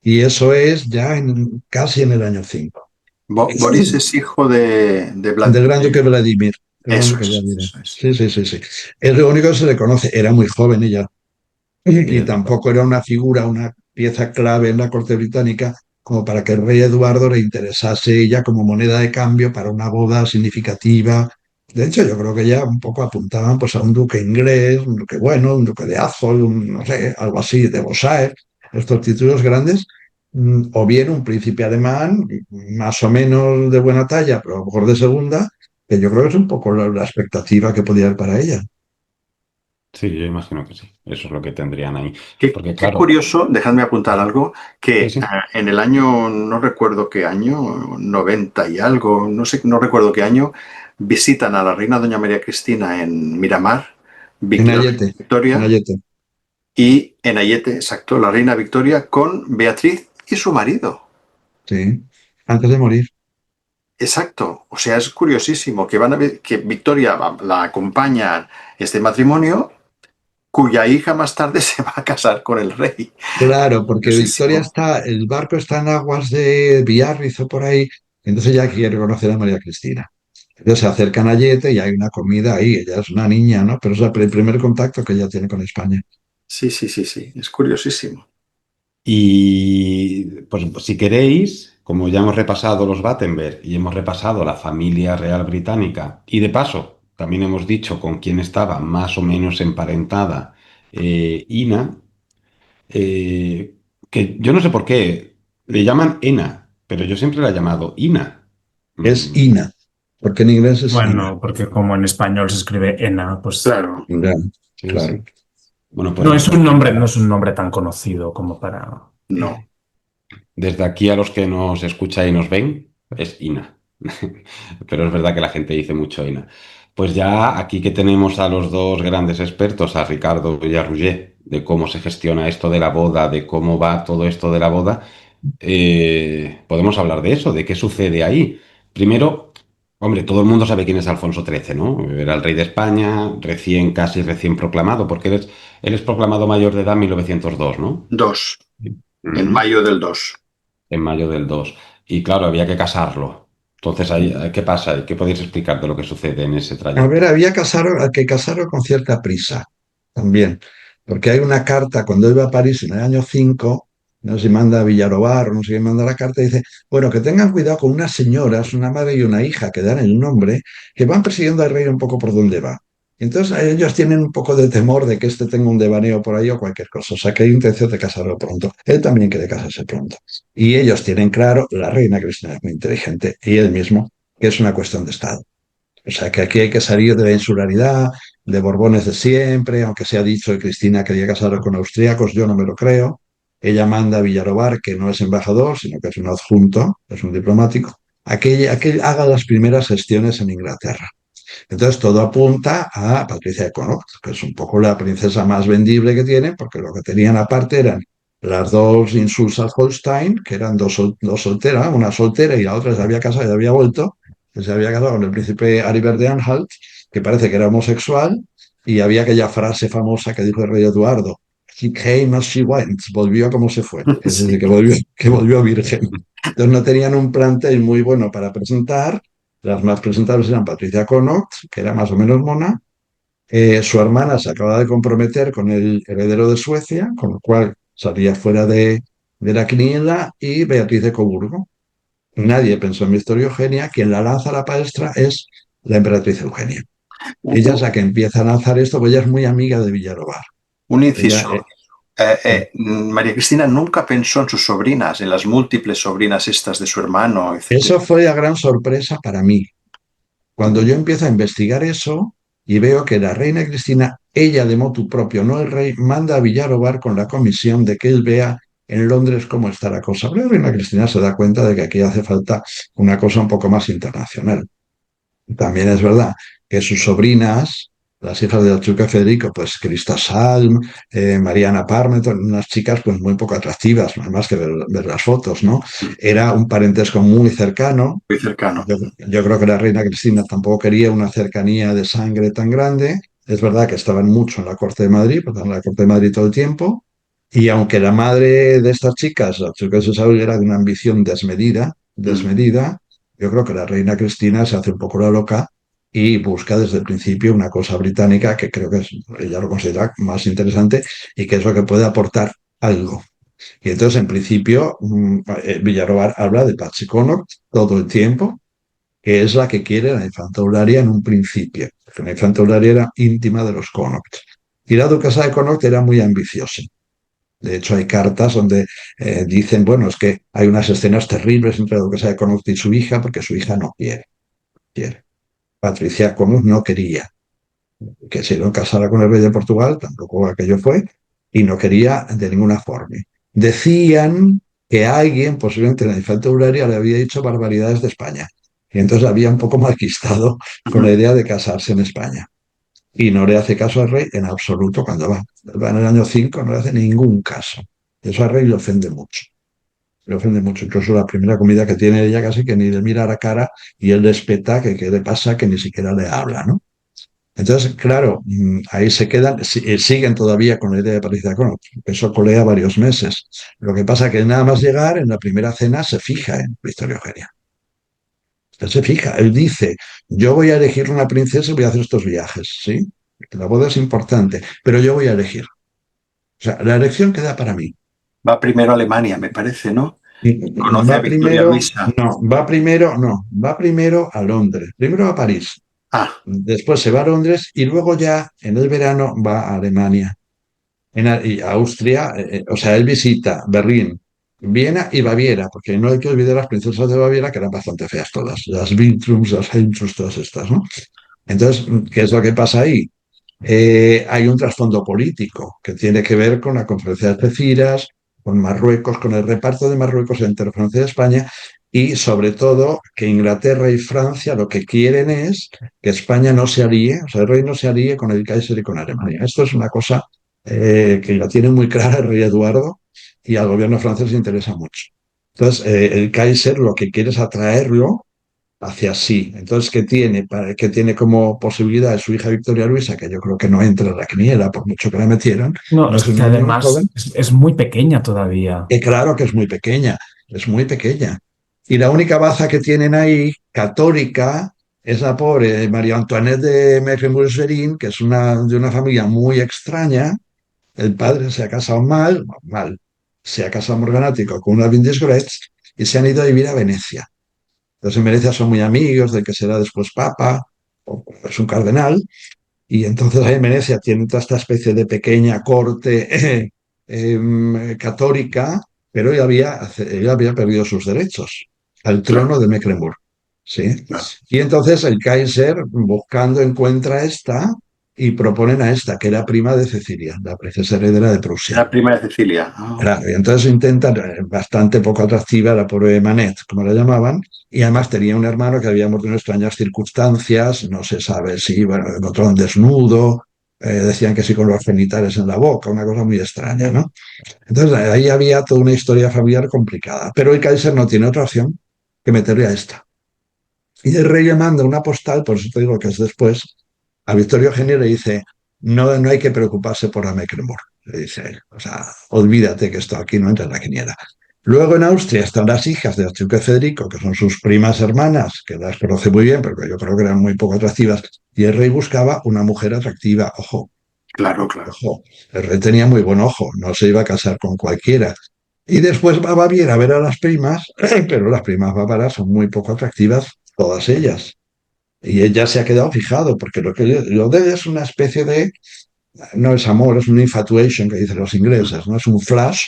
Y eso es ya casi en el año 5. Boris es hijo de Del gran duque Vladimir. El gran Eso duque es, Vladimir. eso es. Sí, sí, sí, sí. Es lo único que se le conoce. Era muy joven ella. Y Bien. tampoco era una figura, una pieza clave en la corte británica como para que el rey Eduardo le interesase ella como moneda de cambio para una boda significativa. De hecho, yo creo que ya un poco apuntaban pues a un duque inglés, un duque bueno, un duque de Atholl, no sé, algo así, de Beauxaire, estos títulos grandes, o bien un príncipe alemán, más o menos de buena talla, pero a lo mejor de segunda, que yo creo que es un poco la expectativa que podía haber para ella. Sí, yo imagino que sí. Eso es lo que tendrían ahí. Porque Qué claro, curioso, dejadme apuntar algo, sí, que sí. en el año, no recuerdo qué año, 90 y algo, no sé, no recuerdo qué año, visitan a la reina doña María Cristina en Miramar, En La reina Ayete, en Victoria, Ayete, y en Ayete, exacto, la reina Victoria con Beatriz y su marido. sí, antes de morir. Exacto, o sea, es curiosísimo que van a ver que Victoria la acompaña a este matrimonio, cuya hija más tarde se va a casar con el rey. Claro, porque Victoria Curiosísimo. está, el barco está en aguas de Biarritz o por ahí, entonces ya quiere conocer a María Cristina. Entonces se acercan a Yete y hay una comida ahí, ella es una niña, ¿no? Pero es el primer contacto que ella tiene con España. Sí, sí, sí, sí, es curiosísimo. Y pues si queréis, como ya hemos repasado los Battenberg y hemos repasado la familia real británica, y de paso también hemos dicho con quién estaba más o menos emparentada Ina, eh, que yo no sé por qué le llaman Ena, pero yo siempre la he llamado Ina. Es Mm, Ina, porque en inglés es Ina. Bueno, porque como en español se escribe Ena, pues Claro, Claro, sí, claro. sí. Bueno, pues no es desde un aquí, nombre, no es un nombre tan conocido como para. no. desde aquí a los que nos escuchan y nos ven, es Ina. Pero es verdad que la gente dice mucho Ina. Pues ya aquí que tenemos a los dos grandes expertos, a Ricardo y a Roger, de cómo se gestiona esto de la boda, de cómo va todo esto de la boda, podemos hablar de eso, de qué sucede ahí. Primero, hombre, todo el mundo sabe quién es Alfonso XIII, ¿no? Era el rey de España, casi recién proclamado, porque él es proclamado mayor de edad en 1902, ¿no? 2, en Ujú. mayo del 2. En mayo del 2. Y claro, había que casarlo. Entonces, ahí, ¿qué pasa? ¿Qué podéis explicar de lo que sucede en ese A ver, trayecto? había que casarlo con cierta prisa también, porque hay una carta cuando iba a París en el año 5. no sé si manda a Villarobar o no sé quién manda la carta, dice, bueno, que tengan cuidado con unas señoras, una madre y una hija que dan el nombre, que van persiguiendo al rey un poco por donde va. Y entonces ellos tienen un poco de temor de que este tenga un devaneo por ahí o cualquier cosa. O sea, que hay intención de casarlo pronto. Él también quiere casarse pronto. Y ellos tienen claro, la reina Cristina es muy inteligente, y él mismo, que es una cuestión de Estado. O sea, que aquí hay que salir de la insularidad, de Borbones de siempre, aunque se ha dicho que Cristina quería casarse con austríacos, yo no me lo creo. Ella manda a Villarobar, que no es embajador, sino que es un adjunto, es un diplomático, a que haga las primeras gestiones en Inglaterra. Entonces todo apunta a Patricia de Connaught, que es un poco la princesa más vendible que tiene, porque lo que tenían aparte eran las dos insulsas Holstein, que eran dos solteras, una soltera y la otra se había casado y había vuelto, que se había casado con el príncipe Aribert de Anhalt, que parece que era homosexual, y había aquella frase famosa que dijo el rey Eduardo: "She came as she went", volvió como se fue, es decir, Sí. que volvió virgen. Entonces no tenían un plantel muy bueno para presentar. Las más presentables eran Patricia Connaught, que era más o menos mona. Su hermana se acaba de comprometer con el heredero de Suecia, con lo cual salía fuera de la quiniela, y Beatriz de Coburgo. Nadie pensó en Victoria Eugenia. Quien la lanza a la palestra es la emperatriz Eugenia. Ella es la que empieza a lanzar esto, porque ella es muy amiga de Villarobar. Un Ella, inciso. María Cristina nunca pensó en sus sobrinas, en las múltiples sobrinas estas de su hermano, etc. eso fue la gran sorpresa para mí. Cuando yo empiezo a investigar eso y veo que la reina Cristina, ella de motu propio, no el rey, manda a Villarobar con la comisión de que él vea en Londres cómo está la cosa. Pero la reina Cristina se da cuenta de que aquí hace falta una cosa un poco más internacional. También es verdad que sus sobrinas, las hijas de Archiduque Federico, pues Krista Salm, Mariana Parmeton, unas chicas pues muy poco atractivas, más que ver las fotos, ¿no? Era un parentesco muy cercano. Muy cercano. Yo creo que la reina Cristina tampoco quería una cercanía de sangre tan grande. Es verdad que estaban mucho en la corte de Madrid, porque en la corte de Madrid todo el tiempo. Y aunque la madre de estas chicas, la chica de Saúl, era de una ambición desmedida, yo creo que la reina Cristina se hace un poco la loca y busca desde el principio una cosa británica que creo que ella lo considera más interesante y que es lo que puede aportar algo. Y entonces, en principio, Villarrobar habla de Patsy Connaught todo el tiempo, que es la que quiere la infanta Eulalia en un principio, porque la infanta Eulalia era íntima de los Connaught. Y la duquesa de Connaught era muy ambiciosa. De hecho, hay cartas donde dicen, bueno, es que hay unas escenas terribles entre la duquesa de Connaught y su hija, porque su hija no quiere. Patricia Connaught no quería que se lo casara con el rey de Portugal, tampoco aquello fue, y no quería de ninguna forma. Decían que alguien, posiblemente la infanta Eulalia, le había dicho barbaridades de España. Y entonces había un poco malquistado con la idea de casarse en España. Y no le hace caso al rey en absoluto cuando va. Va en el año 5, no le hace ningún caso. Eso al rey le ofende mucho. Le ofende mucho. Incluso la primera comida que tiene ella casi que ni le mira a la cara y él le espeta que qué le pasa, que ni siquiera le habla, ¿no? Entonces, claro, ahí se quedan, siguen todavía con la idea de Patricia Connaught. Eso colea varios meses. Lo que pasa es que nada más llegar, en la primera cena se fija en Victoria Eugenia. Él se fija, él dice, yo voy a elegir una princesa y voy a hacer estos viajes, ¿sí? La boda es importante, pero yo voy a elegir. O sea, la elección queda para mí. Va primero a Alemania, me parece, ¿no? Conoce a Va Victoria primero, Luisa. va primero a Londres, primero a París, Ah, después se va a Londres y luego ya en el verano va a Alemania. Y Austria, o sea, él visita Berlín, Viena y Baviera, porque no hay que olvidar las princesas de Baviera, que eran bastante feas todas, las Wiltrums, las Heintrums, todas estas, ¿no? Entonces, ¿qué es lo que pasa ahí? Hay un trasfondo político que tiene que ver con la conferencia de Algeciras, con Marruecos, con el reparto de Marruecos entre Francia y España, y sobre todo que Inglaterra y Francia lo que quieren es que España no se alíe, o sea, el rey no se alíe con el Kaiser y con Alemania. Esto es una cosa que la tiene muy clara el rey Eduardo y al gobierno francés le interesa mucho. Entonces, el Kaiser lo que quiere es atraerlo hacia sí. Entonces, ¿qué tiene como posibilidad de su hija Victoria Luisa, que yo creo que no entra en la quiniela, por mucho que la metieran? No, No es es que una niña muy además joven. es muy pequeña todavía. Y claro que es muy pequeña, es muy pequeña. Y la única baza que tienen ahí, católica, es la pobre María Antoinette de Mecklemburg-Schwerin, que es de una familia muy extraña. El padre se ha casado mal, se ha casado morganático con una Windisgrätz y se han ido a vivir a Venecia. Entonces en Venecia son muy amigos del que será después papa, o es un cardenal, y entonces ahí en Venecia tienen toda esta especie de pequeña corte católica, pero ella había perdido sus derechos al Claro, trono de Mecklenburg. ¿Sí? claro. Y entonces el Kaiser, buscando, encuentra a esta y proponen a esta, que era prima de Cecilia, la princesa heredera de Prusia. Era prima de Cecilia. Ah, Claro, y entonces intentan, bastante poco atractiva la pobre Manette, como la llamaban, y además tenía un hermano que había muerto en extrañas circunstancias, no se sabe si, bueno, lo encontraron desnudo, decían que sí con los genitales en la boca, una cosa muy extraña, ¿no? Entonces ahí había toda una historia familiar complicada, pero el Kaiser no tiene otra opción que meterle a esta. Y el rey le manda una postal, por eso te digo que es después, a Victorio Eugenia y le dice, no, no hay que preocuparse por la Mecklenburg. Le dice él, o sea, olvídate que esto aquí no entra en la quiniela. Luego en Austria están las hijas de Archiduque Federico, que son sus primas hermanas, que las conoce muy bien, pero que yo creo que eran muy poco atractivas, y el rey buscaba una mujer atractiva. Ojo, claro, claro. ojo, el rey tenía muy buen ojo, no se iba a casar con cualquiera. Y después va a Baviera a ver a las primas, pero las primas bávaras son muy poco atractivas, todas ellas. Y ella se ha quedado fijado, porque lo de él es una especie de, no es amor, es una infatuation que dicen los ingleses, ¿no? Es un flash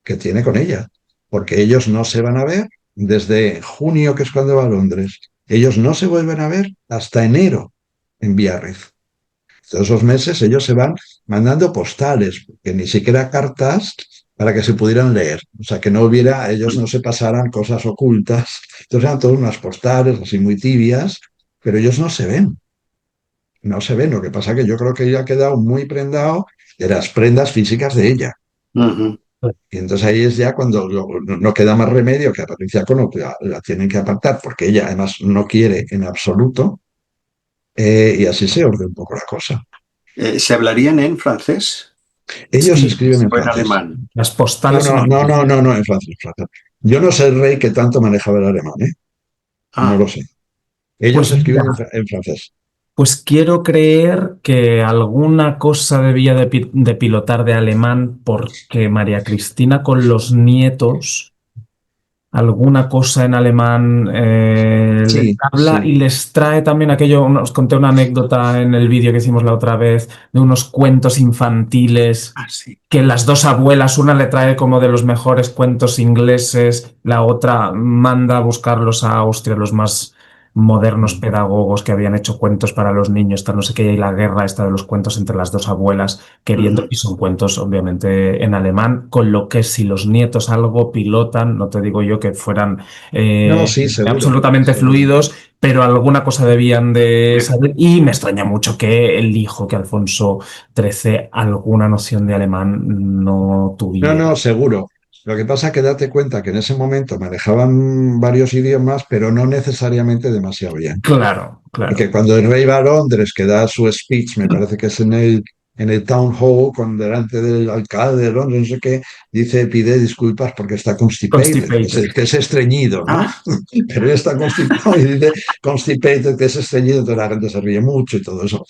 que tiene con ella, porque ellos no se van a ver desde junio, que es cuando va a Londres. Ellos no se vuelven a ver hasta enero en Biarritz. Todos esos meses ellos se van mandando postales, que ni siquiera cartas para que se pudieran leer. O sea, que no hubiera, ellos no se pasaran cosas ocultas. Entonces eran todas unas postales así muy tibias, pero ellos no se ven. No se ven. Lo que pasa es que yo creo que ella ha quedado muy prendado de las prendas físicas de ella. Ujú. Y entonces ahí es ya cuando no queda más remedio que a Patricia Cono la tienen que apartar, porque ella además no quiere en absoluto, y así se ordena un poco la cosa. ¿Se hablarían en francés Ellos Sí, escriben en o en francés. alemán? las No, postales en no, no, alemán. no, no, no, en francés, en francés. Yo no sé el rey que tanto manejaba el alemán, ¿eh? No Ah, lo sé. Ellos Pues escriben mira, en francés. pues quiero creer que alguna cosa debía de pilotar de alemán porque María Cristina con los nietos, alguna cosa en alemán les Sí, habla sí. y les trae también aquello, os conté una anécdota en el vídeo que hicimos la otra vez de unos cuentos infantiles ah, sí. que las dos abuelas, una le trae como de los mejores cuentos ingleses, la otra manda a buscarlos a Austria, los más modernos pedagogos que habían hecho cuentos para los niños, tal no sé qué, y la guerra esta de los cuentos entre las dos abuelas queriendo, Ujú. y son cuentos obviamente en alemán, con lo que si los nietos algo pilotan, no te digo yo que fueran No, sí, seguro, absolutamente seguro. fluidos, pero alguna cosa debían de saber, y me extraña mucho que el hijo, que Alfonso XIII, alguna noción de alemán no No, tuviera. no, seguro. Lo que pasa es que date cuenta que en ese momento manejaban varios idiomas, pero no necesariamente demasiado bien. Claro, Porque claro. cuando el rey va a Londres, que da su speech, me parece que es en el Town Hall, con, delante del alcalde de Londres, no sé qué, dice, pide disculpas porque está constipated, Constipated. que es estreñido, ¿no? Ah, Pero él está constipado y dice constipated, que es estreñido, entonces la gente se ríe mucho y todo eso.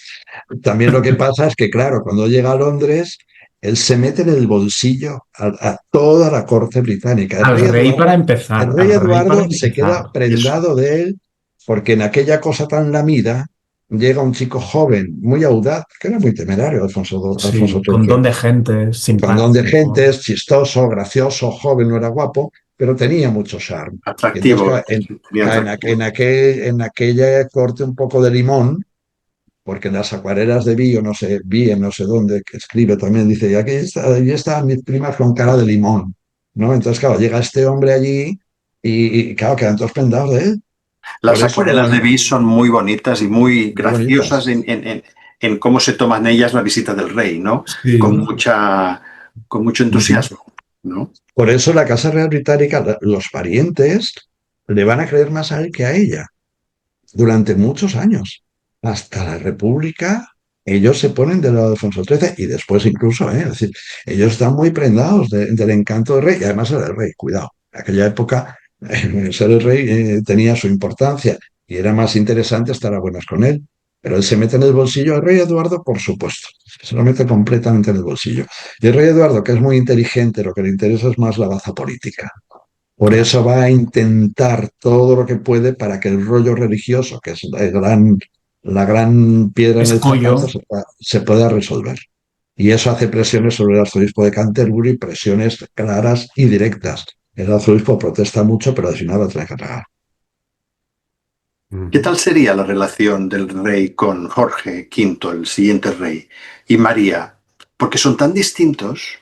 También lo que pasa es que, claro, cuando llega a Londres, él se mete en el bolsillo a toda la corte británica. Al rey para empezar, El rey al rey para Eduardo se queda empezar. eso. prendado de él porque en aquella cosa tan lamida llega un chico joven, muy audaz, que era muy temerario, Alfonso Sí, con XIII, don de gente, con don de gente, simpático, es chistoso, gracioso, joven, no era guapo, pero tenía mucho charme. Y entonces, Atractivo. claro, Tenía atractivo. en aquella corte un poco de limón, porque en las acuarelas de Bio, no sé, Bien, no sé dónde, que escribe también, dice, y estaban mis primas con cara de limón, ¿no? Entonces, claro, llega este hombre allí claro, quedan todos prendados de él. Por Las eso le acuarelas de dan Vis son muy bonitas y muy muy bonitas. graciosas en cómo se toman ellas la visita del rey, ¿no? Con sí. con mucho Ujú. entusiasmo, ¿no? Por eso la Casa Real Británica, los parientes, le van a creer más a él que a ella durante muchos años. Hasta la República, ellos se ponen del lado de Alfonso XIII y después incluso, es decir, ellos están muy prendados del encanto del rey y además era el rey, cuidado. En aquella época, ser el rey tenía su importancia y era más interesante estar a buenas con él. pero él se mete en el bolsillo. El rey Eduardo, por supuesto, se lo mete completamente en el bolsillo. Y el rey Eduardo, que es muy inteligente, lo que le interesa es más la baza política. Por Claro. eso va a intentar todo lo que puede para que el rollo religioso, que es la gran piedra en el zapato, Escollo. se pueda resolver. Y eso hace presiones sobre el arzobispo de Canterbury, presiones claras y directas. El arzobispo protesta mucho, pero al final lo tiene que tragar. ¿Qué Ujú. tal sería la relación del rey con Jorge V, el siguiente rey, y María? Porque son tan distintos.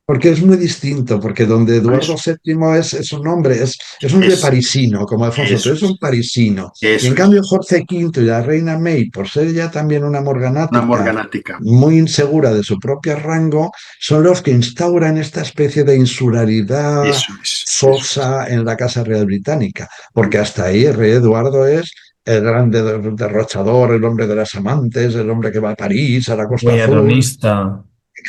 Porque es muy distinto, porque donde Por Eduardo eso. VII es un hombre, es un hombre Eso, parisino, como Alfonso eso III, es un es. parisino. Y en Eso cambio es. Jorge V y la reina May, por ser ya también una Una morganática morganática. muy insegura de su propio rango, son los que instauran esta especie de insularidad Eso es. Eso es. sosa en la Casa Real Británica. Porque hasta ahí el rey Eduardo es el gran derrochador, el hombre de las amantes, el hombre que va a París, a la Costa Muy Azul. hedonista.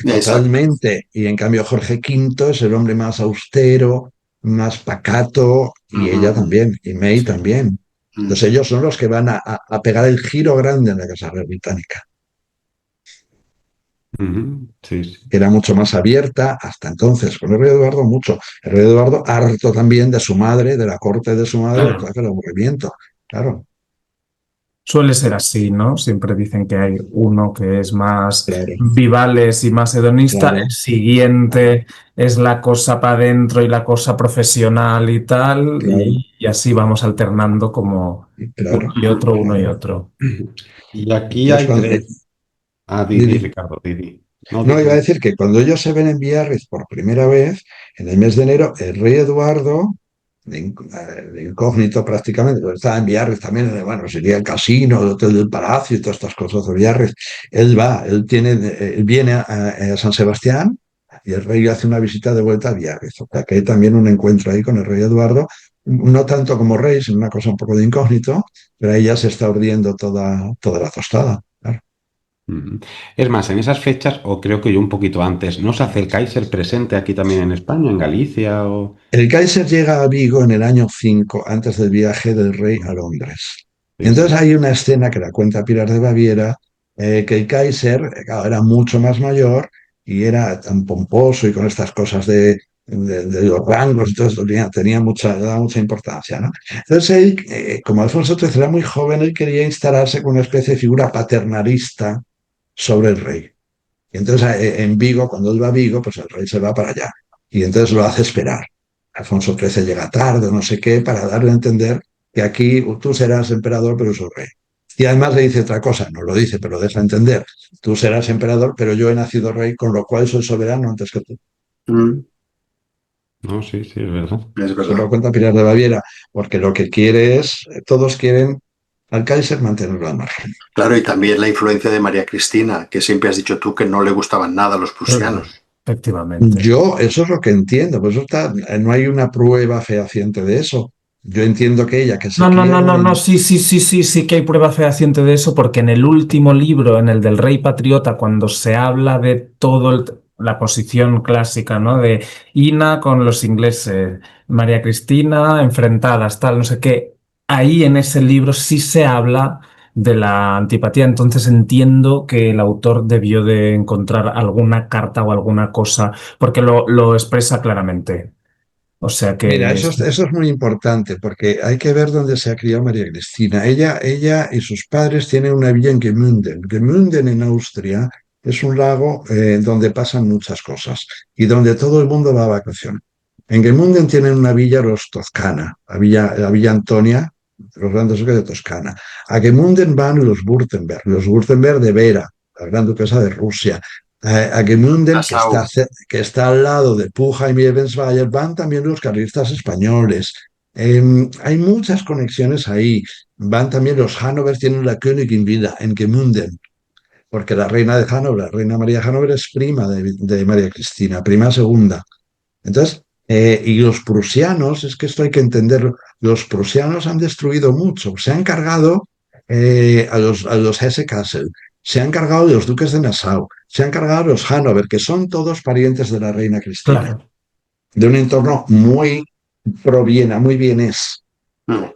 Exacto. Totalmente. Y en cambio Jorge V es el hombre más austero, más pacato, y ella Ujú. también, y May Sí. también. Mm. Entonces ellos son los que van a pegar el giro grande en la Casa Real Británica, Ujú. Sí, sí. que era mucho más abierta hasta entonces. Con el rey Eduardo mucho. El rey Eduardo harto también de su madre, de la corte de su madre, Claro. el aburrimiento. Claro, Suele ser así, ¿no? Siempre dicen que hay uno que es más claro, vivales y más hedonista, el claro, claro, siguiente es la cosa para adentro y la cosa profesional y tal, claro, y así vamos alternando como uno claro, y otro, uno y claro. otro. Y aquí Entonces, hay cuando, tres. Ah, di, Didi. Ricardo, di. No, di No, iba a tú. decir que cuando ellos se ven en Biarritz por primera vez, en el mes de enero, el rey Eduardo, de incógnito prácticamente, porque estaba en Biarritz también, bueno, sería el casino, el hotel del Palacio y todas estas cosas de Biarritz. Él viene a San Sebastián y el rey hace una visita de vuelta a Biarritz. O sea, que hay también un encuentro ahí con el rey Eduardo, no tanto como rey, sino una cosa un poco de incógnito, pero ahí ya se está urdiendo toda la tostada. Claro. Ujú. Es más, en esas fechas, o creo que yo un poquito antes, ¿no se hace el Kaiser presente aquí también en España, en Galicia? O... El Kaiser llega a Vigo en el año 5 antes del viaje del rey a Londres. Y Sí, entonces sí. hay una escena que la cuenta Pilar de Baviera, que el Kaiser claro, era mucho más mayor y era tan pomposo y con estas cosas de los rangos, entonces daba mucha importancia, ¿no? Entonces él, como Alfonso XIII era muy joven, él quería instalarse con una especie de figura paternalista sobre el rey. Y entonces en Vigo, cuando él va a Vigo, pues el rey se va para allá. Y entonces lo hace esperar. Alfonso XIII llega tarde, no sé qué, para darle a entender que aquí tú serás emperador, pero soy rey. Y además le dice otra cosa, no lo dice, pero lo deja entender. Tú serás emperador, pero yo he nacido rey, con lo cual soy soberano antes que tú. Mm. No, sí, sí, es verdad. Es Se lo verdad. cuenta Pilar de Baviera, porque lo que quiere es, todos quieren al Kaiser mantenerlo al margen. Claro, y también la influencia de María Cristina, que siempre has dicho tú que no le gustaban nada los Claro, prusianos. efectivamente. Yo, eso es lo que entiendo, pues no hay una prueba fehaciente de eso. Yo entiendo que ella, que se No, no, cría no, en no, no, un... sí, sí, sí, sí, sí que hay prueba fehaciente de eso, porque en el último libro, en el del Rey Patriota, cuando se habla de la posición clásica, ¿no? De Ina con los ingleses, María Cristina enfrentadas, tal, no sé qué, ahí en ese libro sí se habla de la antipatía, entonces entiendo que el autor debió de encontrar alguna carta o alguna cosa, porque lo expresa claramente. O sea Mira, que eso es muy importante porque hay que ver dónde se ha criado María Cristina. Ella y sus padres tienen una villa en Gemünden. Gemünden en Austria es un lago donde pasan muchas cosas y donde todo el mundo va a vacaciones. En Gemünden tienen una villa los Toscana, la villa Antonia, los grandes duques de Toscana. A Gemünden van los Württemberg de Vera, la gran duquesa de Rusia. A Gemünden, Nassau. que está al lado de Puchheim y Eberswalder, van también los carlistas españoles. Hay muchas conexiones ahí. Van también los Hannover, tienen la Königin Vida en Gemünden, porque la reina de Hannover, la reina María Hannover, es prima de María Cristina, prima segunda. Entonces, y los prusianos, es que esto hay que entenderlo, los prusianos han destruido mucho, se han cargado a los Hesse-Kassel, se han cargado de los duques de Nassau, se han cargado a los Hannover, que son todos parientes de la reina Cristina, claro. de un entorno muy pro-Viena, muy vienés.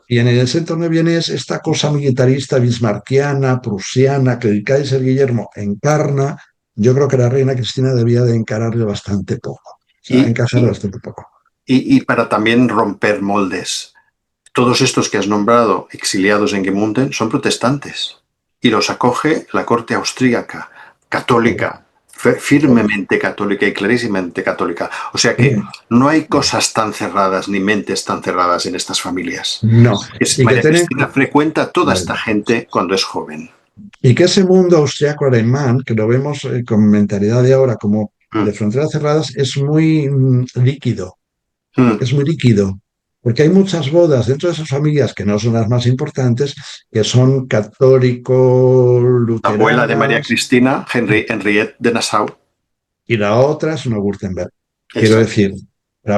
Y en el centro donde viene es esta cosa militarista, bismarckiana, prusiana, que el Kaiser Guillermo encarna. Yo creo que la reina Cristina debía de encararle bastante poco. O sea, Y, encajarle bastante poco. y para también romper moldes. Todos estos que has nombrado exiliados en Gemünden son protestantes y los acoge la corte austríaca, católica, firmemente católica y clarísimamente católica. O sea que no hay cosas tan cerradas ni mentes tan cerradas en estas familias. No. Y que María tienen, Cristina frecuenta a toda esta gente cuando es joven. y que ese mundo austriaco-alemán, que lo vemos con mentalidad de ahora como de fronteras cerradas, es muy líquido. Es muy líquido, porque hay muchas bodas dentro de esas familias que no son las más importantes, que son La abuela de María católico-luteranas, Cristina, Henriette de Nassau. y la otra es una Württemberg. Quiero Exacto. decir,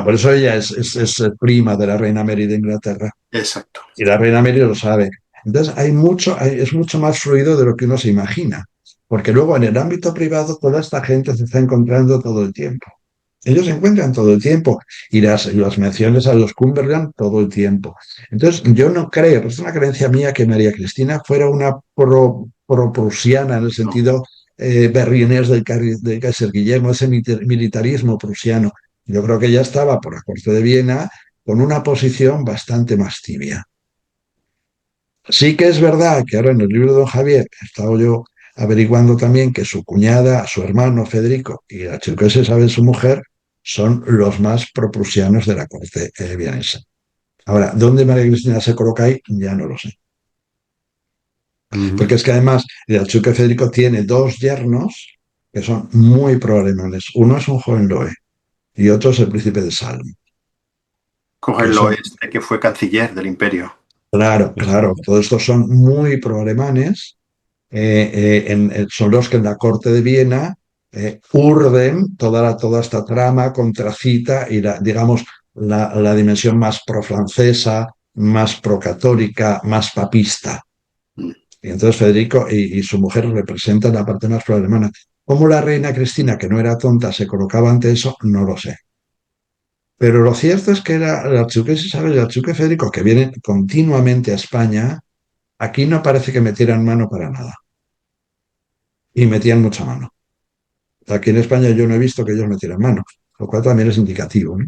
por eso ella es prima de la reina Mary de Inglaterra, Exacto. y la reina Mary lo sabe. Entonces es mucho más fluido de lo que uno se imagina, porque luego en el ámbito privado toda esta gente se está encontrando todo el tiempo. Ellos se encuentran todo el tiempo y las menciones a los Cumberland todo el tiempo. Entonces, yo no creo, es una creencia mía que María Cristina fuera una pro-prusiana en el No. sentido berlinés del Kaiser Guillermo, ese militarismo prusiano. Yo creo que ella estaba por la corte de Viena con una posición bastante más tibia. Sí que es verdad que ahora en el libro de don Javier he estado yo averiguando también que su cuñada, su hermano Federico y la chica Isabel, su mujer, son los más proprusianos de la corte vienesa. Ahora, ¿dónde María Cristina se coloca ahí? Ya no lo sé. Porque es que además el archiduque Federico tiene dos yernos que son muy pro-alemanes. Uno es un joven Loe y otro es el príncipe de Salm. Cógenlo este que fue canciller del imperio. Claro, claro, todos estos son muy pro-alemanes. Son los que en la corte de Viena urden toda esta trama contra Cita y digamos la dimensión más pro-francesa, más pro-católica, más papista. Y entonces Federico y su mujer representan la parte más pro-alemana. ¿Cómo la reina Cristina, que no era tonta, se colocaba ante eso? No lo sé. Pero lo cierto es que era el archiduque Isabel y el archiduque Federico, que vienen continuamente a España, aquí no parece que metieran mano para nada. Y metían mucha mano. Aquí en España yo no he visto que ellos metieran mano, lo cual también es indicativo, ¿no?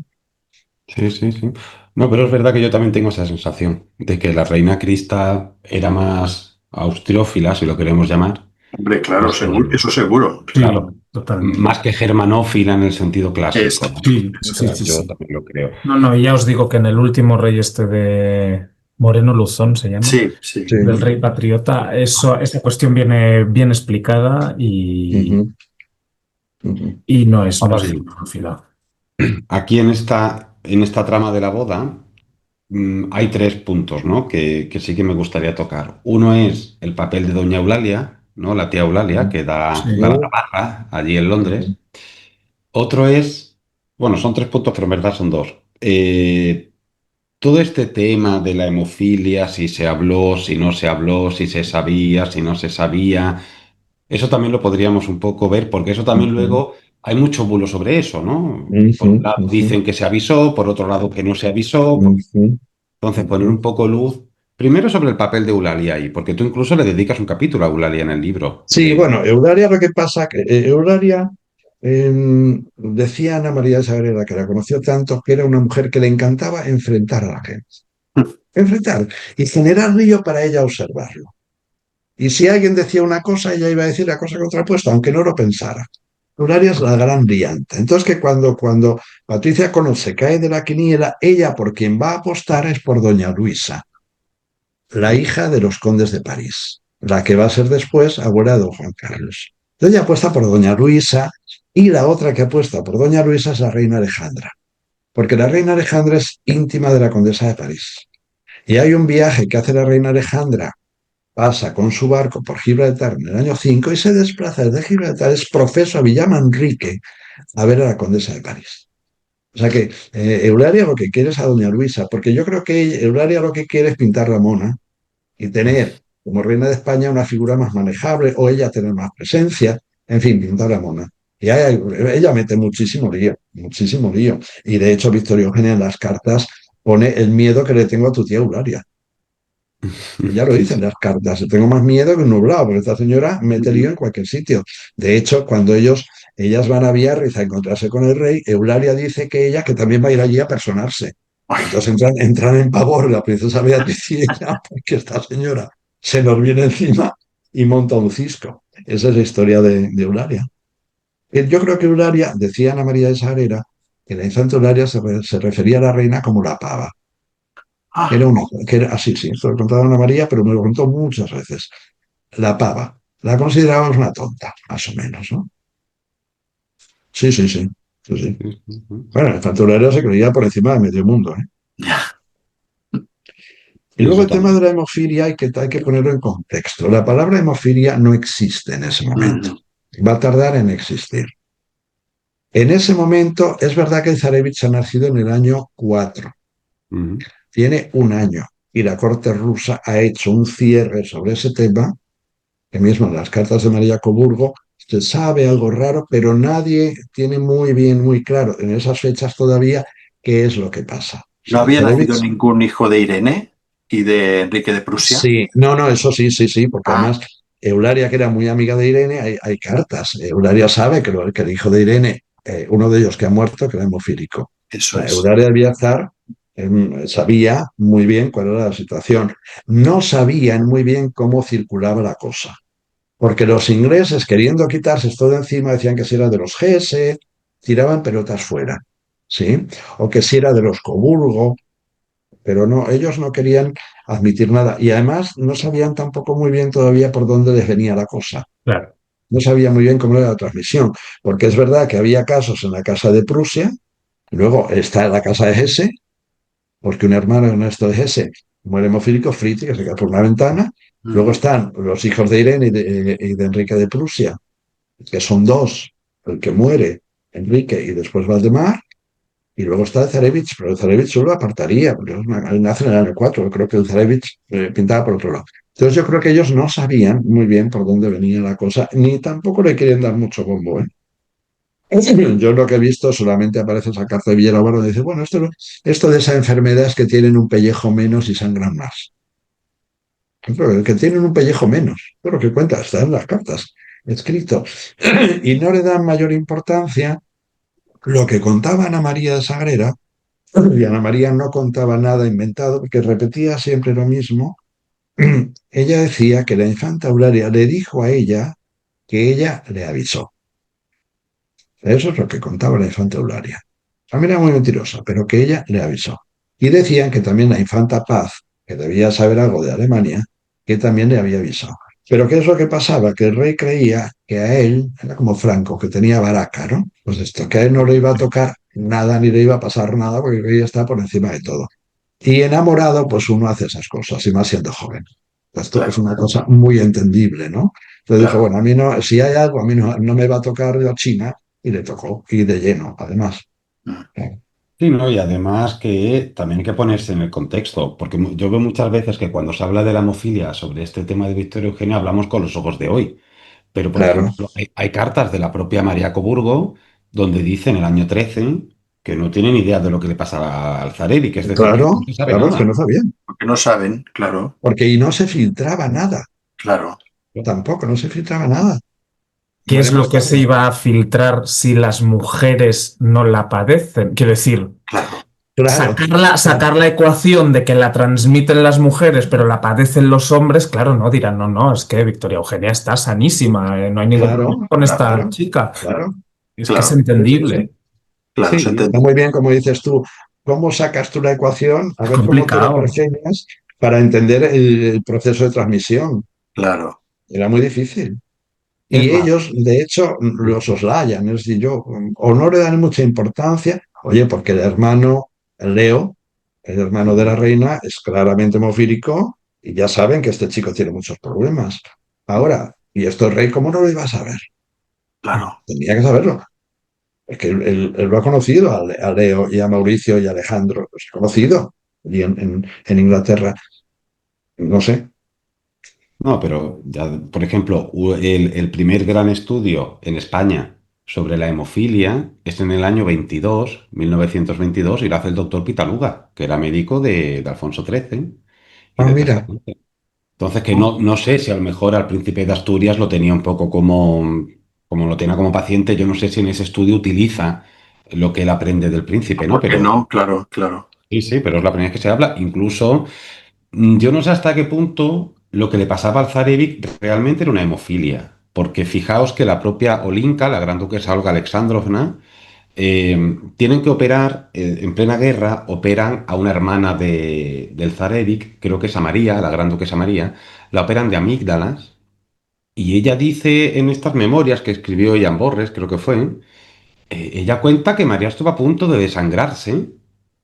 Sí, sí, sí. No, pero es verdad que yo también tengo esa sensación de que la reina Crista era más austriófila, si lo queremos llamar. Hombre, claro, Más seguro, que, eso seguro. claro, Totalmente. más que germanófila en el sentido clásico, ¿no? Sí, O sí, sea, sí, yo sí. también lo creo. No, y ya os digo que en el último rey este de Moreno Luzón se llama, Sí, sí. Sí. del rey patriota, esa cuestión viene bien explicada Ujú, ujú. y no es Ahora bien, germanófila. aquí en esta trama de la boda, hay tres puntos, ¿no? Que sí que me gustaría tocar. Uno es el papel de doña Eulalia, ¿no? La tía Eulalia, que da la Sí. tabarra allí en Londres. Otro es, bueno, son tres puntos, pero en verdad son dos. Todo este tema de la hemofilia, si se habló, si no se habló, si se sabía, si no se sabía, eso también lo podríamos un poco ver, porque eso también Ujú, luego hay mucho bulo sobre eso, ¿no? Por un ujú, lado ujú, dicen que se avisó, por otro lado que no se avisó. ujú, Entonces, poner ujú. un poco luz, primero sobre el papel de Eulalia ahí, porque tú incluso le dedicas un capítulo a Eulalia en el libro. Sí, bueno, Eulalia lo que pasa, que Eulalia decía Ana María de Sagrera, que la conoció tanto, que era una mujer que le encantaba enfrentar a la gente. Enfrentar y generar río para ella observarlo. Y si alguien decía una cosa, ella iba a decir la cosa contrapuesta, aunque no lo pensara. Eulalia es la gran brillante. Entonces, que cuando Patricia Conot se cae de la quiniela, ella por quien va a apostar es por doña Luisa, la hija de los condes de París, la que va a ser después abuela de don Juan Carlos. Entonces, ella apuesta por doña Luisa y la otra que apuesta por doña Luisa es la reina Alejandra, porque la reina Alejandra es íntima de la condesa de París. Y hay un viaje que hace la reina Alejandra, pasa con su barco por Gibraltar en el año 5 y se desplaza desde Gibraltar, es profeso a Villamanrique a ver a la condesa de París. O sea que Eulalia lo que quiere es a doña Luisa, porque yo creo que Eulalia lo que quiere es pintar la mona y tener como reina de España una figura más manejable o ella tener más presencia, en fin, pintar la mona. Y ella mete muchísimo lío, muchísimo lío. Y de hecho, Victoria Eugenia en las cartas pone el miedo que le tengo a tu tía Eulalia. Ya lo Sí, dicen sí. las cartas, tengo más miedo que un nublado, porque esta señora mete lío en cualquier sitio. De hecho, cuando ellas van a Biarritz a encontrarse con el rey, Eulalia dice que ella que también va a ir allí a personarse. Entonces entran en pavor la princesa Beatriz y ella, porque esta señora se nos viene encima y monta un cisco. Esa es la historia de Eulalia. Yo creo que Eulalia, decía Ana María de Sagrera, que la infanta Eulalia se refería a la reina como la pava. Ah, Era una, que era así, sí, esto lo contaba Ana María, pero me lo contó muchas veces. La pava. La considerábamos una tonta, más o menos, ¿no? Sí, sí, sí. Sí, sí. Sí, sí, sí. Bueno, el facturario se creía por encima de medio mundo, ¿eh? ya. Y Sí, luego eso el tema de también. la hemofilia hay que ponerlo en contexto. La palabra hemofilia no existe en ese momento. Ujú. Va a tardar en existir. En ese momento, es verdad que el Zarevich ha nacido en el año 4. Ujú, Tiene un año. Y la corte rusa ha hecho un cierre sobre ese tema, que mismo en las cartas de María Coburgo se sabe algo raro, pero nadie tiene muy bien, muy claro en esas fechas todavía qué es lo que pasa. O ¿No sea, el había nacido Zarevich, ningún hijo de Irene y de Enrique de Prusia? sí, no, no, eso sí, sí, sí, porque Ah, además Eulalia, que era muy amiga de Irene, hay cartas. Eulalia sabe que el hijo de Irene, uno de ellos que ha muerto, que era hemofílico. O eso sea, es. Eulalia debía estar, sabía muy bien cuál era la situación. No sabían muy bien cómo circulaba la cosa. Porque los ingleses, queriendo quitarse esto de encima, decían que si era de los GS, tiraban pelotas fuera, ¿sí? O que si era de los Coburgo, pero no, ellos no querían admitir nada. Y además no sabían tampoco muy bien todavía por dónde les venía la cosa. Claro. No sabían muy bien cómo era la transmisión, porque es verdad que había casos en la casa de Prusia, luego está en la casa de Hesse, porque un hermano Ernesto de Hesse muere hemofílico, Fritz, que se cae por una ventana. Luego Ujú. están los hijos de Irene y de Enrique de Prusia, que son dos, el que muere, Enrique, y después Valdemar, y luego está el Zarevich, pero el Zarevich solo apartaría, porque nace en el año 4, yo creo que el Zarevich pintaba por otro lado. Entonces yo creo que ellos no sabían muy bien por dónde venía la cosa, ni tampoco le quieren dar mucho bombo, ¿eh? Yo lo que he visto solamente aparece esa carta de Villalobos donde dice, bueno, esto de esa enfermedad es que tienen un pellejo menos y sangran más. Pero el que tienen un pellejo menos, todo lo que cuenta está en las cartas, escrito. Y no le dan mayor importancia lo que contaba Ana María de Sagrera, y Ana María no contaba nada inventado, porque repetía siempre lo mismo. Ella decía que la infanta Eulalia le dijo a ella que ella le avisó. Eso es lo que contaba la infanta Eulalia. También era muy mentirosa, pero que ella le avisó. Y decían que también la infanta Paz, que debía saber algo de Alemania, que también le había avisado. Pero ¿qué es lo que pasaba? Que el rey creía que a él, era como Franco, que tenía baraca, ¿no? Pues esto, que a él no le iba a tocar nada ni le iba a pasar nada, porque el rey está por encima de todo. Y enamorado, pues uno hace esas cosas, y más siendo joven. Esto es Claro, una cosa muy entendible, ¿no? Entonces dijo, claro. bueno, a mí no, si hay algo, a mí no me va a tocar la China, y le tocó, y de lleno, además. Mm. Sí, ¿no? Y además que también hay que ponerse en el contexto, porque yo veo muchas veces que cuando se habla de la hemofilia sobre este tema de Victoria Eugenia hablamos con los ojos de hoy. Pero, por Claro, ejemplo, hay cartas de la propia María Coburgo donde dice en el año 13 que no tienen idea de lo que le pasaba al Zarelli, que es decir, que claro, no se sabe claro, es que no nada. sabían. Porque no saben, claro, Porque y no se filtraba nada, claro. tampoco, no se filtraba nada. ¿Qué es Muere lo más que se tarde. iba a filtrar si las mujeres no la padecen? Quiero decir, Claro, Claro, sacar la ecuación de que la transmiten las mujeres, pero la padecen los hombres, claro, no dirán, no, no, es que Victoria Eugenia está sanísima, no hay ningún claro, problema con esta claro, chica. claro. Es que es claro, Sí, sí, sí. entendible. claro, se Sí, está entiende. muy bien, como dices tú, cómo sacas tú la ecuación, a Es ver cómo te lo complicado. pergeñas para entender el proceso de transmisión. Claro. Era muy difícil. Es Y más, ellos, de hecho, los soslayan. Es decir, o no le dan mucha importancia, oye, porque el hermano, el Leo, el hermano de la reina, es claramente hemofílico y ya saben que este chico tiene muchos problemas. Ahora, y esto el rey, ¿cómo no lo iba a saber? Claro. Tenía que saberlo. Es que él lo ha conocido a Leo y a Mauricio y a Alejandro, los ha conocido y en Inglaterra. No sé, no, pero ya, por ejemplo, el primer gran estudio en España sobre la hemofilia es en el año 1922, y lo hace el doctor Pitaluga, que era médico de Alfonso XIII y Ah, de mira, Tratamiento. Entonces, que no sé si a lo mejor al príncipe de Asturias lo tenía un poco como lo tenía como paciente. Yo no sé si en ese estudio utiliza lo que él aprende del príncipe, ¿no? ¿por qué Pero no? Claro, claro, sí, sí, pero es la primera vez que se habla. Incluso, yo no sé hasta qué punto lo que le pasaba al zarevic realmente era una hemofilia. Porque fijaos que la propia Olinka, la gran duquesa Olga Alexandrovna, tienen que operar, en plena guerra, operan a una hermana del zarevic, creo que es a María, la gran duquesa María, la operan de amígdalas, y ella dice en estas memorias que escribió Jan Borres, creo que fue, ella cuenta que María estuvo a punto de desangrarse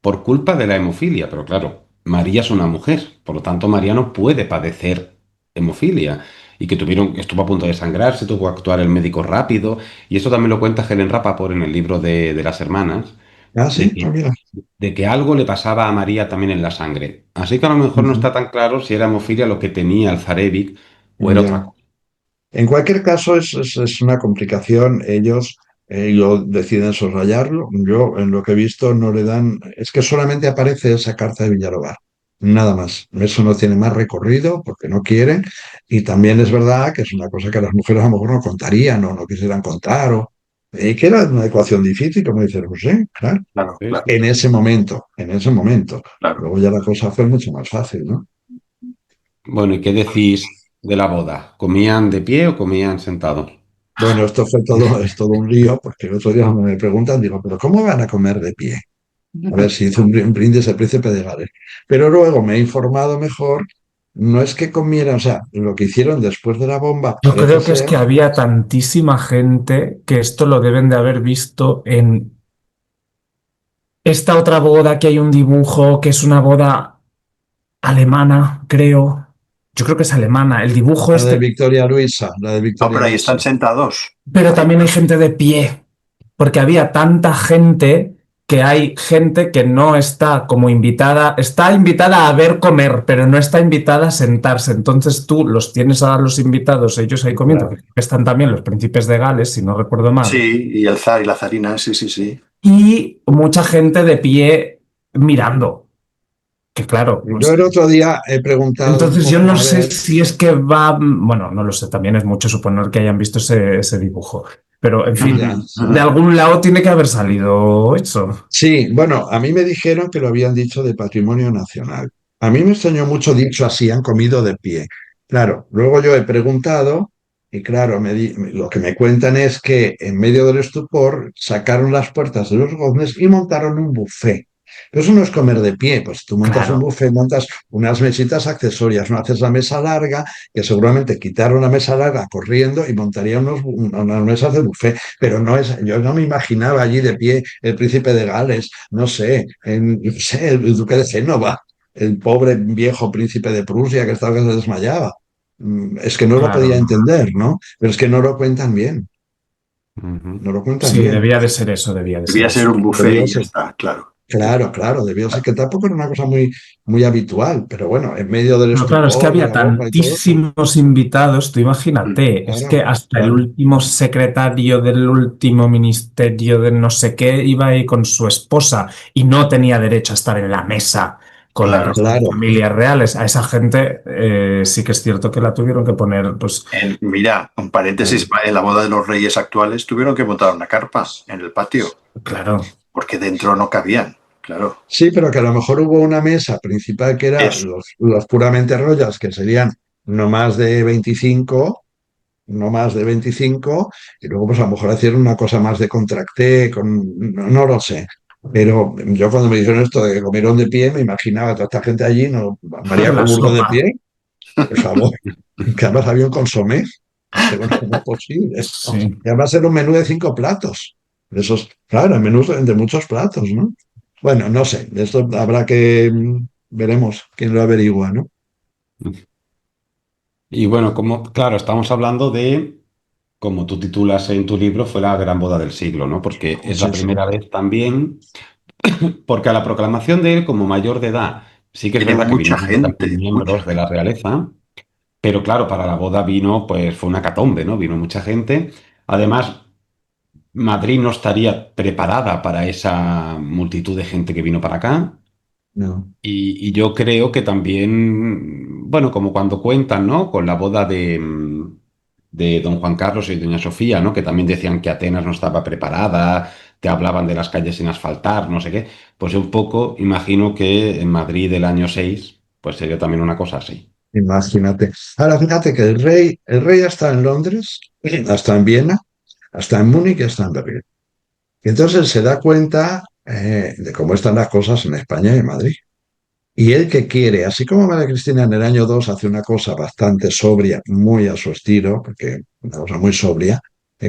por culpa de la hemofilia, pero claro, María es una mujer, por lo tanto María no puede padecer hemofilia, y que estuvo a punto de desangrarse, tuvo que actuar el médico rápido, y eso también lo cuenta Helen Rappaport en el libro de las hermanas, ah, de sí, ah, que, mira. de que algo le pasaba a María también en la sangre. Así que a lo mejor no Ujú. está tan claro si era hemofilia lo que tenía el Zarevic o era otra Ya. cosa. En cualquier caso, es una complicación. Ellos deciden soslayarlo. Yo, en lo que he visto, no le dan. Es que solamente aparece esa carta de Villalobar. Nada más. Eso no tiene más recorrido porque no quieren. Y también es verdad que es una cosa que las mujeres a lo mejor no contarían o no quisieran contar. Que era una ecuación difícil, como dice José, claro. claro, Sí, claro, sí. En ese momento, en ese momento. claro. Luego ya la cosa fue mucho más fácil, ¿no? Bueno, ¿y qué decís de la boda? ¿Comían de pie o comían sentados? Bueno, esto fue todo, es todo un lío, porque el otro día cuando me preguntan, digo, ¿pero cómo van a comer de pie? A ver si hizo un brindis el príncipe de Gales. Pero luego me he informado mejor, no es que comieran, o sea, lo que hicieron después de la bomba Yo parece creo que es ser, que había tantísima gente que esto lo deben de haber visto en esta otra boda que hay un dibujo que es una boda alemana, creo. Yo creo que es alemana. El dibujo la de este. Victoria Luisa, la de No, Victoria pero ahí Luisa. están sentados. Pero Ahí, también hay gente de pie, porque había tanta gente que hay gente que no está como invitada, está invitada a ver comer, pero no está invitada a sentarse. Entonces tú los tienes a los invitados, ellos ahí comiendo, que Claro. creo que están también los príncipes de Gales, si no recuerdo mal, sí, y el zar y la zarina, sí, sí, sí. y mucha gente de pie mirando, que claro, Yo pues, el otro día he preguntado un entonces yo poco, no a sé ver, si es que va, bueno, no lo sé, también es mucho suponer que hayan visto ese dibujo, pero en fin, ya, de sí. algún lado tiene que haber salido eso. Sí, bueno, a mí me dijeron que lo habían dicho de patrimonio nacional. A mí me extrañó mucho dicho así, han comido de pie. Claro, luego yo he preguntado y claro, lo que me cuentan es que en medio del estupor sacaron las puertas de los goznes y montaron un buffet. Pero eso no es comer de pie, pues tú montas un Claro, buffet, montas unas mesitas accesorias, no haces la mesa larga, que seguramente quitaron la mesa larga corriendo y montarían unas mesas de buffet, pero no es, yo no me imaginaba allí de pie el príncipe de Gales, no sé, no sé, el duque de Génova, el pobre viejo príncipe de Prusia que estaba que se desmayaba. Es que no lo podía claro. entender, ¿no? Pero es que no lo cuentan bien, Ujú. no lo cuentan Sí, bien. debía de ser eso, debía de ser Debía ser eso. un buffet Debió y ya ser, está, claro. claro, claro, debió ser que tampoco era una cosa muy, muy habitual, pero bueno, en medio del Pero claro, es que estupor, de había la bomba y todo, pues tantísimos invitados, tú imagínate, es que claro, hasta el claro, último secretario del último ministerio de no sé qué iba ahí con su esposa y no tenía derecho a estar en la mesa con el Claro. resto de claro. familias reales. A esa gente sí que es cierto que la tuvieron que poner, pues Mira, un paréntesis, Claro. en la boda de los reyes actuales tuvieron que montar una carpa en el patio, claro, porque dentro no cabían, claro. Sí, pero que a lo mejor hubo una mesa principal que era Eso, los puramente royals, que serían no más de 25, no más de 25, y luego pues a lo mejor hacían una cosa más de contracté, no, no lo sé. Pero yo cuando me dijeron esto de que comieron de pie, me imaginaba a toda esta gente allí, no, María la Coburgo de sopa. pie, por favor, que además había un consomé. Digo, no, ¿cómo es posible esto? Sí. Y además era un menú de 5 platos. De esos, claro, menús de muchos platos, ¿no? Bueno, no sé, de esto habrá que, veremos quién lo averigua, ¿no? Y bueno, claro, estamos hablando de, como tú titulas en tu libro, fue la gran boda del siglo, ¿no? Porque es la Sí, sí. primera vez también, porque a la proclamación de él como mayor de edad, sí que es viene verdad que mucha vinieron también gente, mucha miembros de la gente. realeza, pero claro, para la boda vino, pues fue una catombe, ¿no? Vino mucha gente. Además, Madrid no estaría preparada para esa multitud de gente que vino para acá. No. Y yo creo que también, bueno, como cuando cuentan, ¿no? Con la boda de don Juan Carlos y doña Sofía, ¿no? Que también decían que Atenas no estaba preparada, te hablaban de las calles sin asfaltar, no sé qué. Pues un poco, imagino que en Madrid del año 6 pues sería también una cosa así. Imagínate. Ahora fíjate que el rey está en Londres, hasta en Viena, hasta en Múnich y hasta en Berlín. Y entonces se da cuenta de cómo están las cosas en España y en Madrid. Y él que quiere, así como María Cristina en el año 2 hace una cosa bastante sobria, muy a su estilo, porque una cosa muy sobria,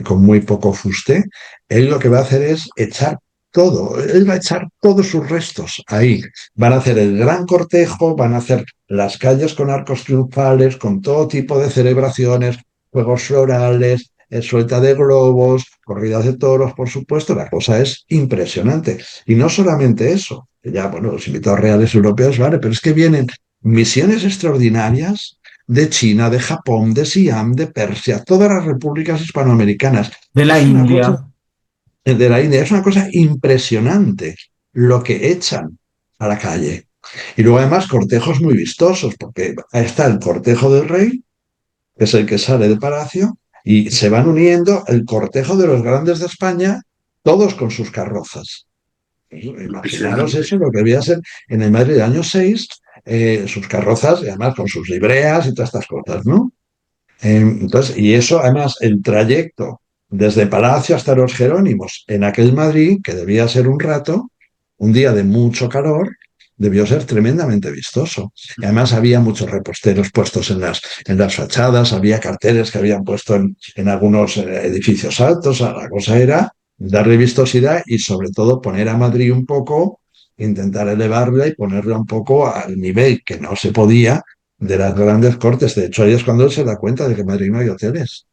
con muy poco fuste, él lo que va a hacer es echar todo, él va a echar todos sus restos ahí. Van a hacer el gran cortejo, van a hacer las calles con arcos triunfales, con todo tipo de celebraciones, juegos florales, suelta de globos, corridas de toros, por supuesto, la cosa es impresionante. Y no solamente eso, ya, bueno, los invitados reales europeos, vale, pero es que vienen misiones extraordinarias de China, de Japón, de Siam, de Persia, todas las repúblicas hispanoamericanas. De la Es una cosa, India. de la India, es una cosa impresionante lo que echan a la calle. Y luego además cortejos muy vistosos, porque ahí está el cortejo del rey, que es el que sale del palacio, y se van uniendo el cortejo de los grandes de España, todos con sus carrozas. Imaginaros Impresionante. eso, lo que debía ser en el Madrid del año 6, sus carrozas, y además con sus libreas y todas estas cosas, ¿no? Entonces, y eso, además, el trayecto desde Palacio hasta los Jerónimos en aquel Madrid, que debía ser un rato, un día de mucho calor, debió ser tremendamente vistoso. Y además había muchos reposteros puestos en las fachadas, había carteles que habían puesto en algunos edificios altos. La cosa era darle vistosidad y sobre todo poner a Madrid un poco, intentar elevarla y ponerla un poco al nivel que no se podía de las grandes cortes. De hecho, ahí es cuando él se da cuenta de que en Madrid no hay hoteles.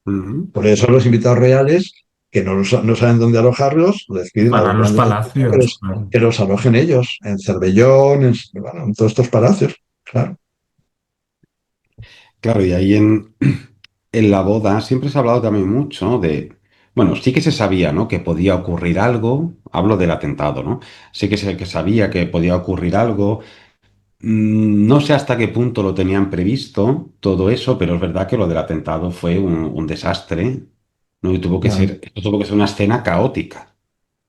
Ujú. Por eso los invitados reales, que no saben dónde alojarlos, les piden a Para los los grandes empresarios que palacios, los, claro. que los alojen ellos, en Cervellón, bueno, en todos estos palacios. Claro, Claro, y ahí en la boda siempre se ha hablado también mucho, ¿no? Bueno, sí que se sabía, ¿no? Que podía ocurrir algo, hablo del atentado, ¿no? Sí que sabía que podía ocurrir algo. No sé hasta qué punto lo tenían previsto todo eso, pero es verdad que lo del atentado fue un desastre, ¿no? claro, Esto tuvo que ser una escena caótica.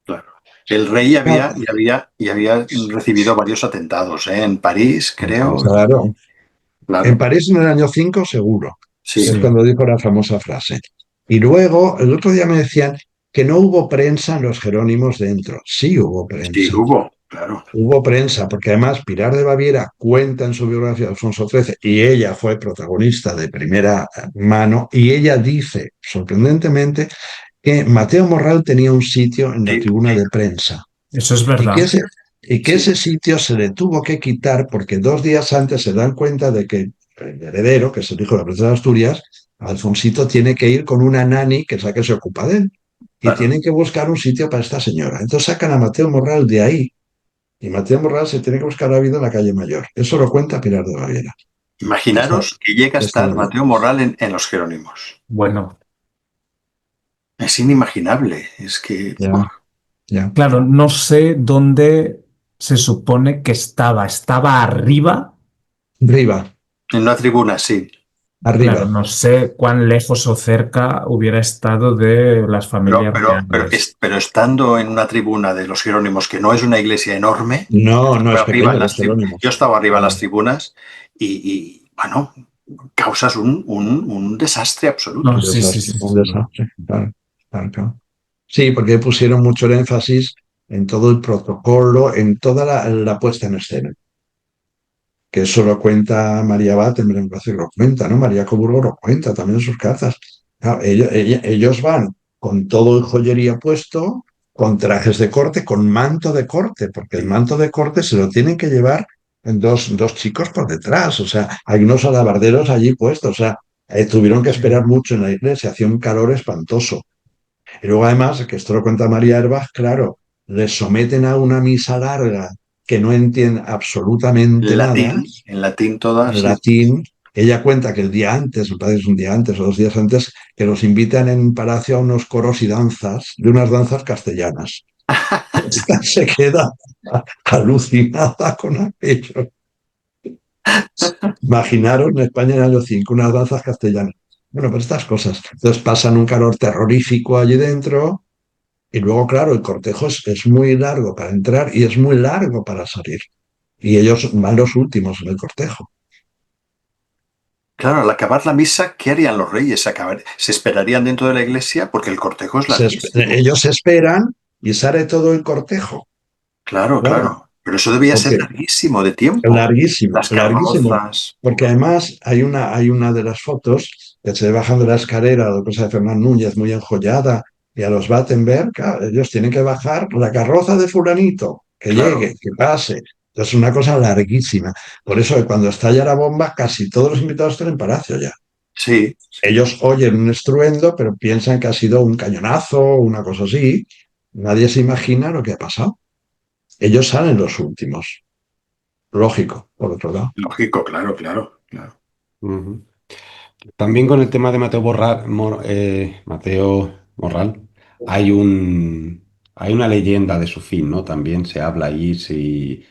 Claro. El rey claro, había recibido varios atentados, ¿eh? En París, creo. claro. En Claro, París en el año 5 seguro, que sí, es Sí. cuando dijo la famosa frase. Y luego, el otro día me decían que no hubo prensa en los Jerónimos dentro. Sí hubo sí, prensa. hubo, claro. Hubo prensa, porque además Pilar de Baviera cuenta en su biografía de Alfonso XIII y ella fue protagonista de primera mano y ella dice, sorprendentemente, que Mateo Morral tenía un sitio en la Sí, tribuna de prensa Eso es y que verdad. ese, y que sí. ese sitio se le tuvo que quitar porque 2 días antes se dan cuenta de que el heredero, que es el hijo de la princesa de Asturias, Alfonsito tiene que ir con una nani que es la que se ocupa de él y Claro. tienen que buscar un sitio para esta señora. Entonces sacan a Mateo Morral de ahí y Mateo Morral se tiene que buscar la vida en la calle Mayor. Eso lo cuenta Pilar de Baviera, Imaginaros que llega a que estaba estar allí. Mateo Morral en los Jerónimos. Bueno, Es inimaginable. Es que, Ya, ¡buah! ya. claro, no sé dónde se supone que estaba. ¿Estaba arriba? Arriba, En una tribuna, sí. Claro, arriba. no sé cuán lejos o cerca hubiera estado de las Pero, familias pero, pero, reales. pero estando en una tribuna de los Jerónimos, que no es una iglesia enorme, No, no fue es arriba pequeño, en los yo Jerónimos. estaba arriba en las Claro, tribunas bueno, causas un desastre No, un absoluto. sí, sí, desastre, sí, un sí. desastre. Claro, claro, claro. Sí, porque pusieron mucho el énfasis en todo el protocolo, en toda la puesta en escena. Que eso lo cuenta María Battenberg, me parece que lo cuenta, ¿no? María Coburgo lo cuenta también en sus cartas. Claro, ellos van con todo el joyería puesto, con trajes de corte, con manto de corte, porque el manto de corte se lo tienen que llevar dos chicos por detrás, o sea, hay unos alabarderos allí puestos, o sea, tuvieron que Sí. esperar mucho en la iglesia, hacía un calor espantoso. Y luego además, que esto lo cuenta María Herbach, claro, les someten a una misa larga que no entiende absolutamente nada, En latín todas, en sí. latín, Ella cuenta que el día antes, me parece que es un día antes o 2 días antes, que los invitan en Palacio a unos coros y danzas, de unas danzas castellanas. Esta se queda alucinada con aquello. Imaginaros en España en el año 5 unas danzas castellanas. Bueno, pues estas cosas. Entonces pasan un calor terrorífico allí dentro y luego, claro, el cortejo es muy largo para entrar y es muy largo para salir. Y ellos van los últimos en el cortejo. Claro, al acabar la misa, ¿qué harían los reyes? ¿Se esperarían dentro de la iglesia? Porque el cortejo es larguísimo. Ellos esperan y sale todo el cortejo. Claro, Claro, claro. Pero eso debía ser porque larguísimo de tiempo. larguísimo, Las larguísimo. carrozas. Porque además hay una de las fotos que se bajan de la escalera, la cosa de Fernán Núñez, muy enjollada, y a los Battenberg, claro, ellos tienen que bajar la carroza de fulanito, que Claro. llegue, que pase. Entonces es una cosa larguísima. Por eso que cuando estalla la bomba, casi todos los invitados están en Palacio ya. Sí, sí. Ellos oyen un estruendo, pero piensan que ha sido un cañonazo o una cosa así. Nadie se imagina lo que ha pasado. Ellos salen los últimos. Lógico, por otro lado. Lógico, claro, claro, claro. Ujú. También con el tema de Mateo Morral, hay una leyenda de su fin, ¿no? También se habla ahí si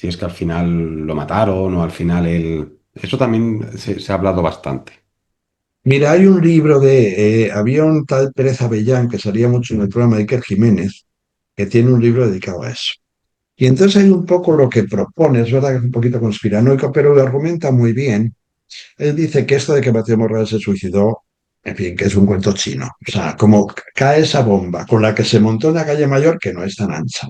es que al final lo mataron o al final él... Eso también se ha hablado bastante. Mira, hay un libro había un tal Pérez Avellán que salía mucho en el programa de Iker Jiménez, que tiene un libro dedicado a eso. Y entonces hay un poco lo que propone, es verdad que es un poquito conspiranoico, pero lo argumenta muy bien. Él dice que esto de que Mateo Morales se suicidó, en fin, que es un cuento chino. O sea, como cae esa bomba con la que se montó en la calle Mayor, que no es tan ancha.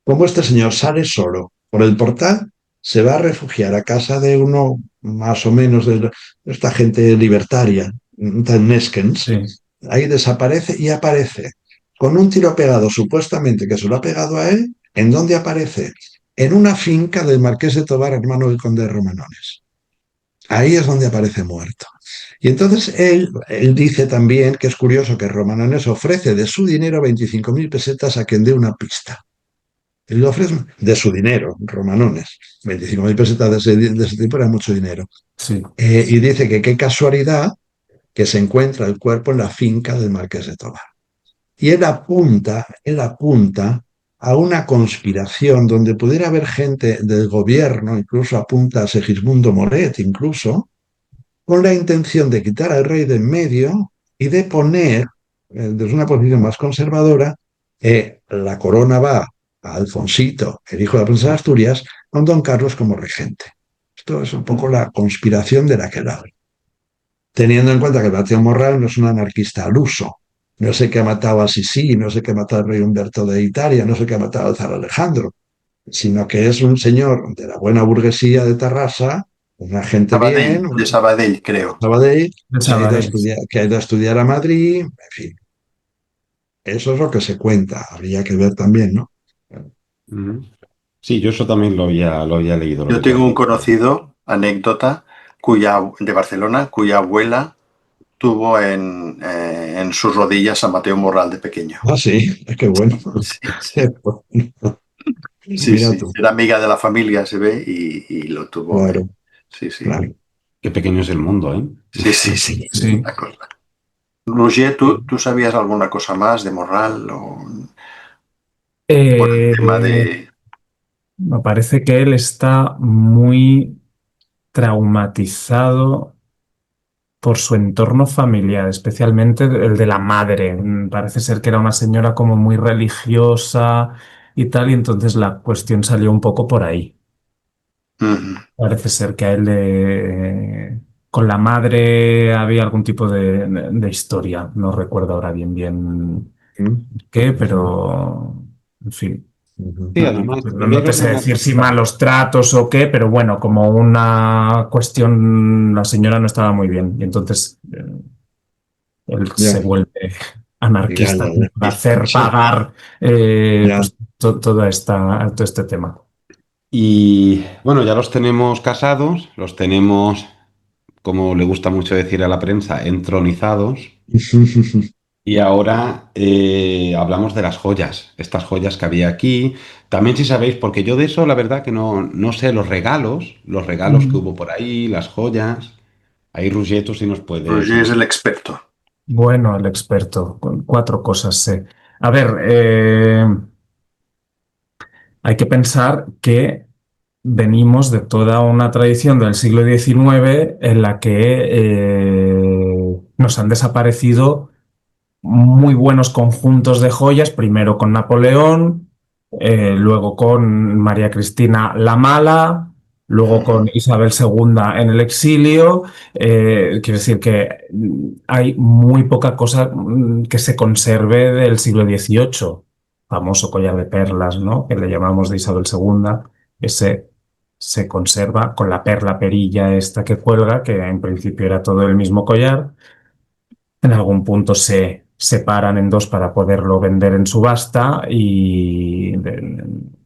Como este señor sale solo por el portal, se va a refugiar a casa de uno más o menos de esta gente libertaria, un tal Neskens, Sí, ahí desaparece y aparece con un tiro pegado, supuestamente que se lo ha pegado a él. ¿En dónde aparece? En una finca del Marqués de Tobar, hermano del conde de Romanones. Ahí es donde aparece muerto. Y entonces él dice también que es curioso que Romanones ofrece de su dinero 25.000 pesetas a quien dé una pista. Él lo ofrece de su dinero, Romanones. 25.000 pesetas de ese tiempo era mucho dinero. sí. Y dice que qué casualidad que se encuentra el cuerpo en la finca del Marqués de Tobar. Y él apunta a una conspiración donde pudiera haber gente del gobierno, incluso apunta a Segismundo Moret, incluso, con la intención de quitar al rey de en medio y de poner, desde una posición más conservadora, la corona va a Alfonsito, el hijo de la princesa de Asturias, con don Carlos como regente. Esto es un poco la conspiración de la que habla, teniendo en cuenta que Mateo Morral no es un anarquista al uso. No sé qué ha matado a Sisi, no sé qué ha matado al rey Humberto de Italia, no sé qué ha matado al zar Alejandro, sino que es un señor de la buena burguesía de Tarrasa, una gente bien, De Sabadell, creo. Sabadell, De Sabadell. que ha ido a estudiar a Madrid, en fin, eso es lo que se cuenta, habría que ver también, ¿no? Ujú. Sí, yo eso también lo había leído, lo Yo que tú tengo has un dicho. conocido, anécdota, de Barcelona, cuya abuela tuvo en sus rodillas a Mateo Morral de pequeño. Ah, sí, qué bueno. Sí, Qué sí, bueno. sí, Mira sí. tú, Era amiga de la familia, se ve, y lo tuvo. claro, Sí, sí. claro. Qué pequeño es el mundo, ¿eh? Sí, sí, sí. Es Sí. una cosa. Roger, ¿tú sabías alguna cosa más de Morral o por el tema Eh, de... Me parece que él está muy traumatizado por su entorno familiar, especialmente el de la madre. Parece ser que era una señora como muy religiosa y tal, y entonces la cuestión salió un poco por ahí. Ujú. Parece ser que a él con la madre había algún tipo de historia. No recuerdo ahora bien Mm, qué, pero en fin. ujú, Sí, además, No debía te haber sé una decir si cosa. malos tratos o qué, pero bueno, como una cuestión, la señora no estaba muy bien y entonces él se ya, vuelve ya, anarquista ya, ya. para hacer Sí, pagar ya. pues todo este tema. Y bueno, ya los tenemos casados, los tenemos, como le gusta mucho decir a la prensa, entronizados. Y ahora hablamos de las joyas, estas joyas que había aquí. También si sabéis, porque yo de eso la verdad que no sé, los regalos que Mm. hubo por ahí, las joyas. Ahí, Roger, tú sí nos puedes. Roger es el experto. Bueno, el experto, con 4 cosas sé. A ver, hay que pensar que venimos de toda una tradición del siglo XIX en la que nos han desaparecido muy buenos conjuntos de joyas, primero con Napoleón, luego con María Cristina la Mala, luego con Isabel II en el exilio. Quiero decir que hay muy poca cosa que se conserve del siglo XVIII, famoso collar de perlas, ¿no? Que le llamamos de Isabel II, ese se conserva con la perla perilla esta que cuelga, que en principio era todo el mismo collar. En algún punto se separan en dos para poderlo vender en subasta y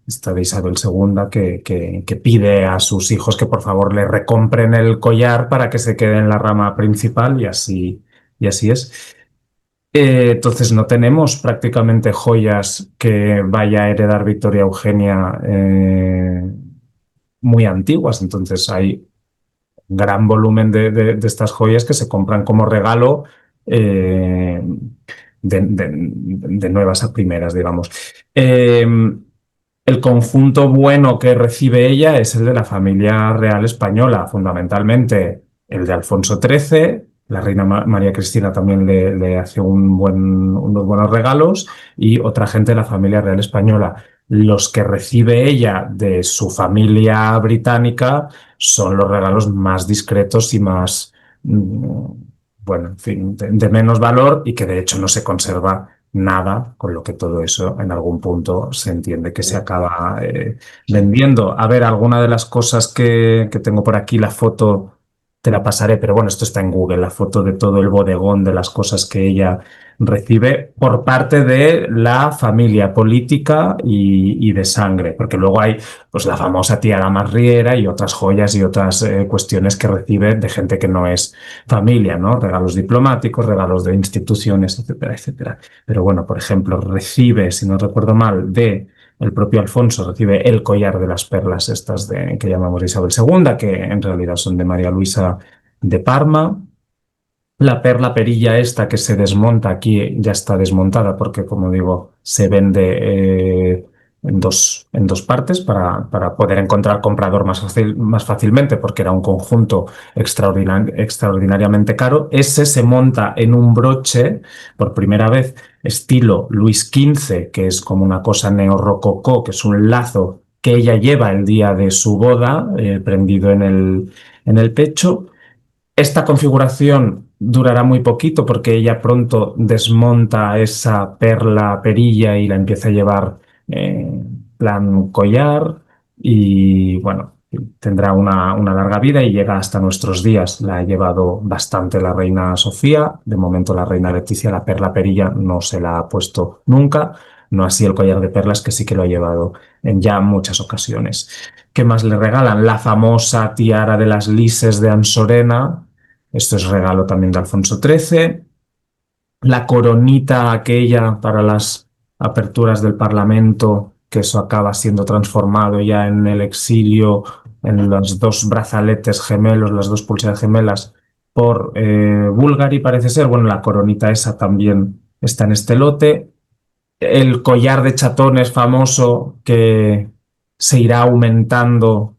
esta de Isabel II que pide a sus hijos que por favor le recompren el collar para que se quede en la rama principal y así es. Entonces no tenemos prácticamente joyas que vaya a heredar Victoria Eugenia muy antiguas, entonces hay gran volumen de estas joyas que se compran como regalo eh, de nuevas a primeras, digamos. El conjunto bueno que recibe ella es el de la familia real española, fundamentalmente el de Alfonso XIII. La reina María Cristina también le hace unos buenos regalos y otra gente de la familia real española. Los que recibe ella de su familia británica son los regalos más discretos y más, bueno, en fin, de menos valor y que de hecho no se conserva nada, con lo que todo eso en algún punto se entiende que se acaba vendiendo. A ver, alguna de las cosas que tengo por aquí, la foto te la pasaré, pero bueno, esto está en Google, la foto de todo el bodegón de las cosas que ella recibe por parte de la familia política y de sangre, porque luego hay pues la famosa tiara marriera y otras joyas y otras cuestiones que recibe de gente que no es familia, ¿no? Regalos diplomáticos, regalos de instituciones, etcétera, etcétera. Pero bueno, por ejemplo, recibe, si no recuerdo mal, de el propio Alfonso recibe el collar de las perlas estas que llamamos Isabel II, que en realidad son de María Luisa de Parma. La perla perilla esta que se desmonta aquí ya está desmontada porque, como digo, se vende en dos partes para poder encontrar comprador más fácilmente porque era un conjunto extraordinariamente caro. Ese se monta en un broche por primera vez estilo Luis XV, que es como una cosa neorrococó, que es un lazo que ella lleva el día de su boda prendido en el pecho. Esta configuración durará muy poquito porque ella pronto desmonta esa perla perilla y la empieza a llevar plan collar y bueno, tendrá una larga vida y llega hasta nuestros días. La ha llevado bastante la reina Sofía, de momento la reina Leticia la perla perilla no se la ha puesto nunca, no así el collar de perlas que sí que lo ha llevado en ya muchas ocasiones. ¿Qué más le regalan? La famosa tiara de las lises de Ansorena. Esto es regalo también de Alfonso XIII. La coronita aquella para las aperturas del Parlamento, que eso acaba siendo transformado ya en el exilio, en los dos brazaletes gemelos, las dos pulseras gemelas, por Bulgari, parece ser. Bueno, la coronita esa también está en este lote. El collar de chatones famoso que se irá aumentando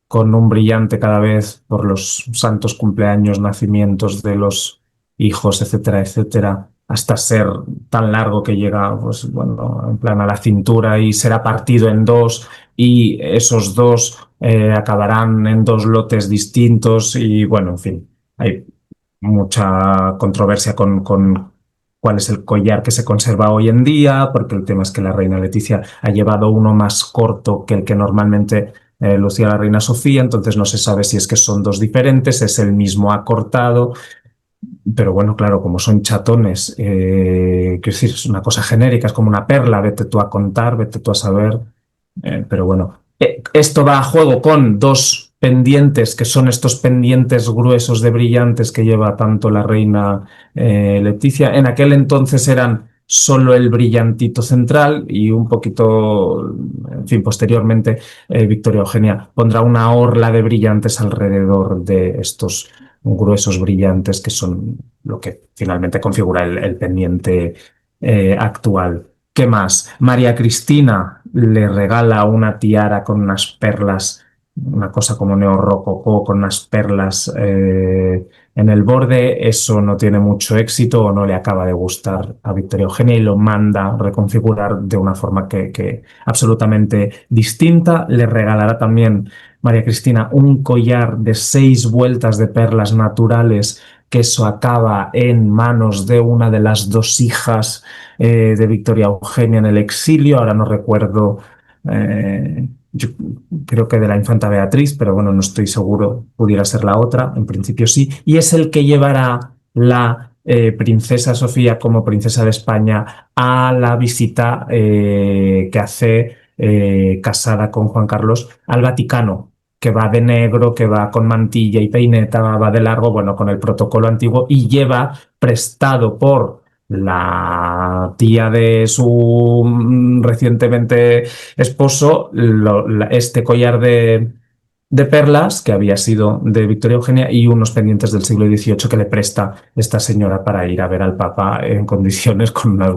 con un brillante cada vez por los santos cumpleaños, nacimientos de los hijos, etcétera, etcétera, hasta ser tan largo que llega, pues bueno, en plan a la cintura y será partido en dos y esos dos acabarán en dos lotes distintos y bueno, en fin, hay mucha controversia con cuál es el collar que se conserva hoy en día, porque el tema es que la reina Leticia ha llevado uno más corto que el que normalmente lucía la reina Sofía, entonces no se sabe si es que son dos diferentes, es el mismo acortado, pero bueno, claro, como son chatones, quiero decir, es una cosa genérica, es como una perla, vete tú a contar, vete tú a saber, pero bueno. Esto va a juego con dos pendientes, que son estos pendientes gruesos de brillantes que lleva tanto la reina Leticia. En aquel entonces eran solo el brillantito central y un poquito, en fin, posteriormente Victoria Eugenia pondrá una orla de brillantes alrededor de estos gruesos, brillantes, que son lo que finalmente configura el pendiente actual. ¿Qué más? María Cristina le regala una tiara con unas perlas, una cosa como neorrococó, con unas perlas en el borde. Eso no tiene mucho éxito o no le acaba de gustar a Victoria Eugenia y lo manda reconfigurar de una forma que absolutamente distinta. Le regalará también María Cristina un collar de 6 vueltas de perlas naturales, que eso acaba en manos de una de las 2 hijas de Victoria Eugenia en el exilio. Ahora no recuerdo, yo creo que de la infanta Beatriz, pero bueno, no estoy seguro, pudiera ser la otra, en principio sí, y es el que llevará la princesa Sofía como princesa de España a la visita que hace casada con Juan Carlos al Vaticano, que va de negro, que va con mantilla y peineta, va de largo, bueno, con el protocolo antiguo, y lleva prestado por la tía de su recientemente esposo este collar de perlas que había sido de Victoria Eugenia y unos pendientes del siglo XVIII que le presta esta señora para ir a ver al Papa en condiciones con unas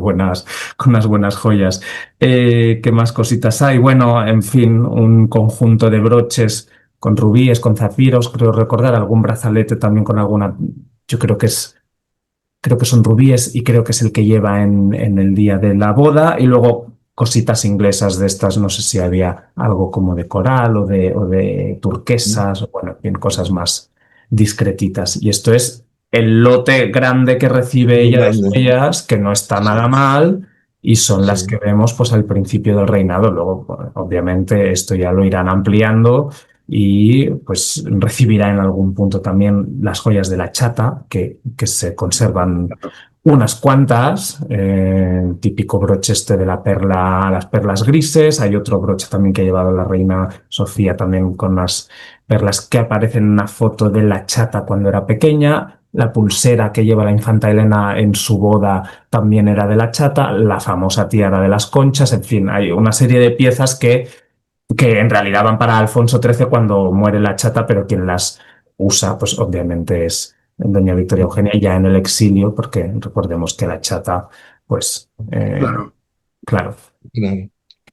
buenas joyas. ¿Qué más cositas hay? Bueno, en fin, un conjunto de broches con rubíes, con zafiros, creo recordar, algún brazalete también con alguna, yo creo que son rubíes y creo que es el que lleva en el día de la boda, y luego cositas inglesas de estas, no sé si había algo como de coral o de turquesas, o bueno, bien, cosas más discretitas. Y esto es el lote grande que recibe Muy ella de grande. joyas, que no está Sí, nada mal, y son las que sí, vemos pues al principio del reinado. Luego, bueno, obviamente, esto ya lo irán ampliando y pues recibirá en algún punto también las joyas de la chata, que se conservan unas cuantas, típico broche este de la perla, las perlas grises. Hay otro broche también que ha llevado la reina Sofía, también con las perlas que aparecen en una foto de la chata cuando era pequeña. La pulsera que lleva la infanta Elena en su boda también era de la chata, la famosa tiara de las conchas, en fin, hay una serie de piezas que en realidad van para Alfonso XIII cuando muere la chata, pero quien las usa, pues obviamente es doña Victoria Eugenia ya en el exilio, porque recordemos que la chata, pues, Claro. claro. claro. La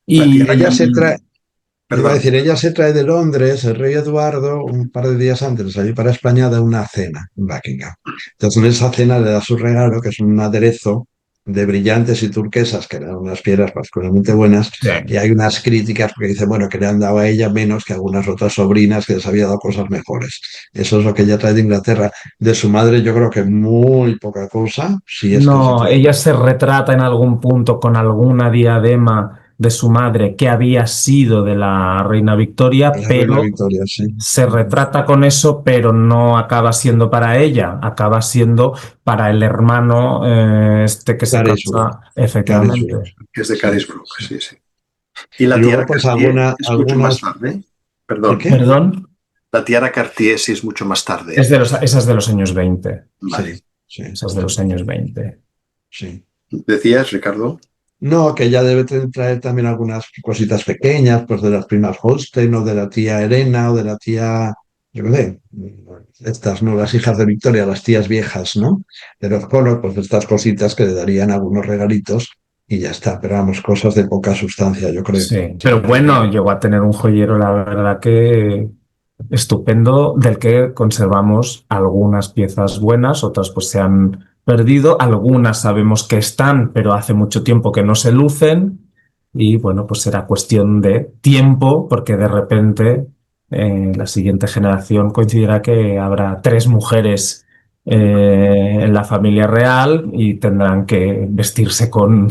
Y tierra Ella se trae, iba a perdón. decir, ella se trae de Londres, el rey Eduardo, un par de días antes de salir para España, da una cena en Buckingham. Entonces, en esa cena le da su regalo, que es un aderezo de brillantes y turquesas, que eran unas piedras particularmente buenas, sí. y hay unas críticas porque dice, bueno, que le han dado a ella menos que a algunas otras sobrinas que les había dado cosas mejores. Eso es lo que ella trae de Inglaterra. De su madre, yo creo que muy poca cosa, si es que se No, trae. ella se retrata en algún punto con alguna diadema de su madre que había sido de la reina Victoria, La reina pero Victoria, sí. se retrata con eso, pero no acaba siendo para ella, acaba siendo para el hermano este que se Carisbrooke, casa, efectivamente. Carisbrooke. Que es de Sí, Carisbrooke, sí. sí, sí. Y Y la luego, tiara pues, Cartier es mucho más algunas. tarde. ¿El Perdón. qué? Perdón, La tiara Cartier sí es mucho más es tarde. esa es de los años 20, Vale. Sí, sí, esa es de los años 20. sí. ¿Decías, Ricardo? No, que ella debe traer también algunas cositas pequeñas, pues de las primas Holstein o de la tía Elena o de la tía, yo qué sé, estas, ¿no? Las hijas de Victoria, las tías viejas, ¿no? De los Connor, pues estas cositas que le darían algunos regalitos y ya está. Pero vamos, cosas de poca sustancia, yo creo. Sí, pero bueno, llegó a tener un joyero, la verdad que estupendo, del que conservamos algunas piezas buenas, otras pues se han perdido, algunas sabemos que están, pero hace mucho tiempo que no se lucen, y bueno, pues será cuestión de tiempo, porque de repente la siguiente generación coincidirá que habrá 3 mujeres en la familia real y tendrán que vestirse Claro,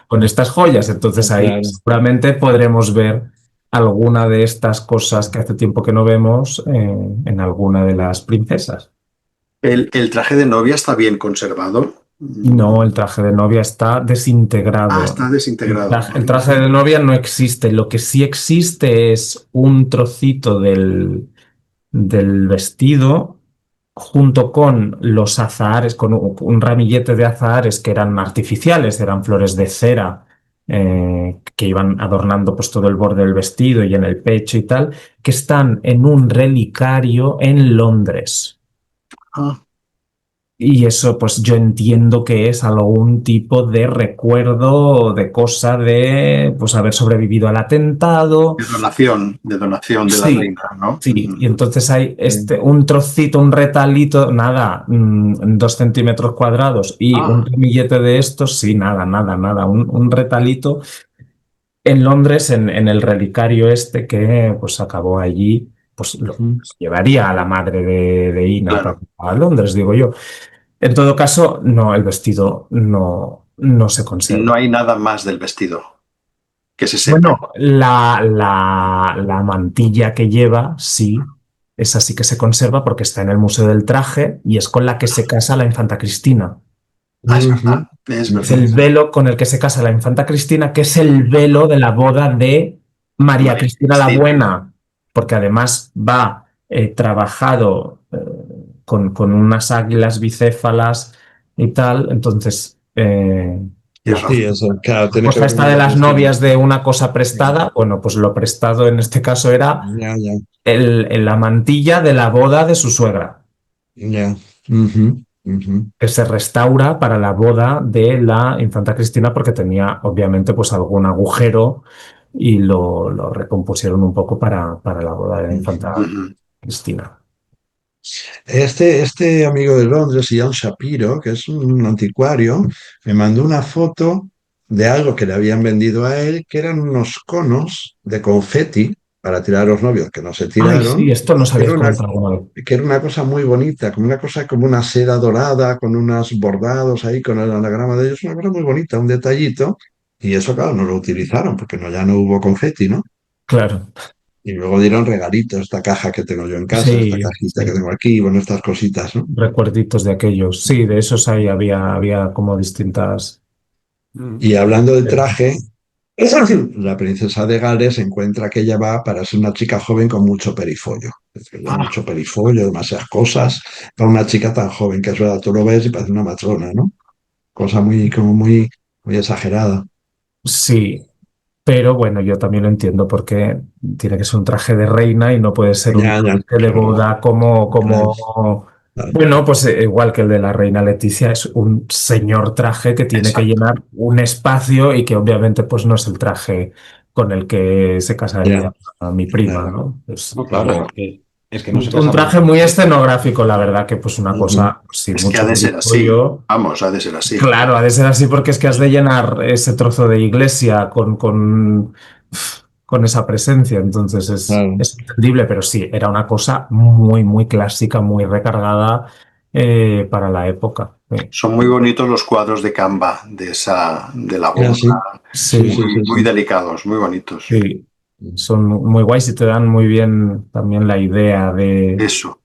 con estas joyas. Entonces ahí claro. seguramente podremos ver alguna de estas cosas que hace tiempo que no vemos en alguna de las princesas. ¿El traje de novia está bien conservado? No, el traje de novia está Ah, desintegrado. está desintegrado. El traje de novia no existe. Lo que sí existe es un trocito del vestido junto con los azahares, con un ramillete de azahares que eran artificiales, eran flores de cera que iban adornando pues todo el borde del vestido y en el pecho y tal, que están en un relicario en Londres. Ah, Y eso, pues yo entiendo que es algún tipo de recuerdo o de cosa de pues haber sobrevivido al atentado. de donación de la Sí, reina, ¿no? sí. Y Ujú. entonces hay Sí. un trocito, un retalito, nada, 2 centímetros cuadrados y un Ah, ramillete de estos, sí, nada, nada, nada. Un retalito en Londres, en el relicario este que pues acabó allí, pues lo Ujú. llevaría a la madre de Ina claro. a Londres, digo yo. En todo caso, no, el vestido no se Y no conserva. hay nada más del vestido que se sepa. Bueno, la mantilla que lleva, sí, esa sí que se conserva porque está en el Museo del Traje y es con la que se casa la infanta Cristina. Ah, es Ujú. verdad, es Es verdad. el velo con el que se casa la infanta Cristina, que es el velo de la boda de María María Cristina la Cristina. Buena, porque además va trabajado con unas águilas bicéfalas y tal. Entonces, Tienes la Sí, razón. eso, claro, tiene que cosa ver esta con de los las vestidos. novias de una cosa Sí. prestada, bueno, pues lo prestado en este caso era Ya, ya, la mantilla de la boda de su suegra, ya. Ujú, ujú. que se restaura para la boda de la infanta Cristina porque tenía obviamente pues algún agujero y lo recompusieron un poco para la boda de la Ujú. infanta Ujú. Cristina. Este amigo de Londres, Ian Shapiro, que es un anticuario, me mandó una foto de algo que le habían vendido a él, que eran unos conos de confeti para tirar a los novios, que no se Ay, sí, tiraron, esto nos que era habías comentado alguna vez. una cosa muy bonita, como una cosa como una seda dorada, con unos bordados ahí, con el anagrama de ellos, una cosa muy bonita, un detallito, y eso, claro, no lo utilizaron, porque no, ya no hubo confeti, ¿no? Claro, Y luego dieron regalitos, esta caja que tengo yo en casa, esta sí, cajita que sí. tengo aquí, bueno, estas cositas, ¿no? Recuerditos de aquellos. Sí, de esos ahí había como distintas. Y hablando de traje, la princesa de Gales encuentra que ella va para ser una chica joven con mucho perifollo. Es que ya Ah, mucho perifollo, demasiadas cosas, para una chica tan joven, que es verdad, tú lo ves y parece una matrona, ¿no? Cosa muy, como muy, muy exagerada. Sí, pero bueno, yo también lo entiendo porque tiene que ser un traje de reina y no puede ser un Ya, ya, traje de claro, boda como, claro, claro. bueno, pues igual que el de la reina Leticia, es un señor traje que tiene que exacto. llenar un espacio y que obviamente pues no es el traje con el que se Ya, casaría a mi prima, claro, ¿no? Es No, claro, claro. es que no se un casa por traje muy capricho. escenográfico, la verdad, que pues una Ujú. cosa sin Es que ha mucho de ser así. yo. Vamos, ha de ser así. Claro, ha de ser así porque es que has de llenar ese trozo de iglesia con esa presencia. Entonces Claro. es entendible, pero sí, era una cosa muy, muy clásica, muy recargada para la época. Sí, Son muy bonitos los cuadros de Canva de la Ya, boda. sí, sí, sí, sí, Muy, sí, muy sí. delicados, muy bonitos. sí. Son muy guays y te dan muy bien también la idea de Eso,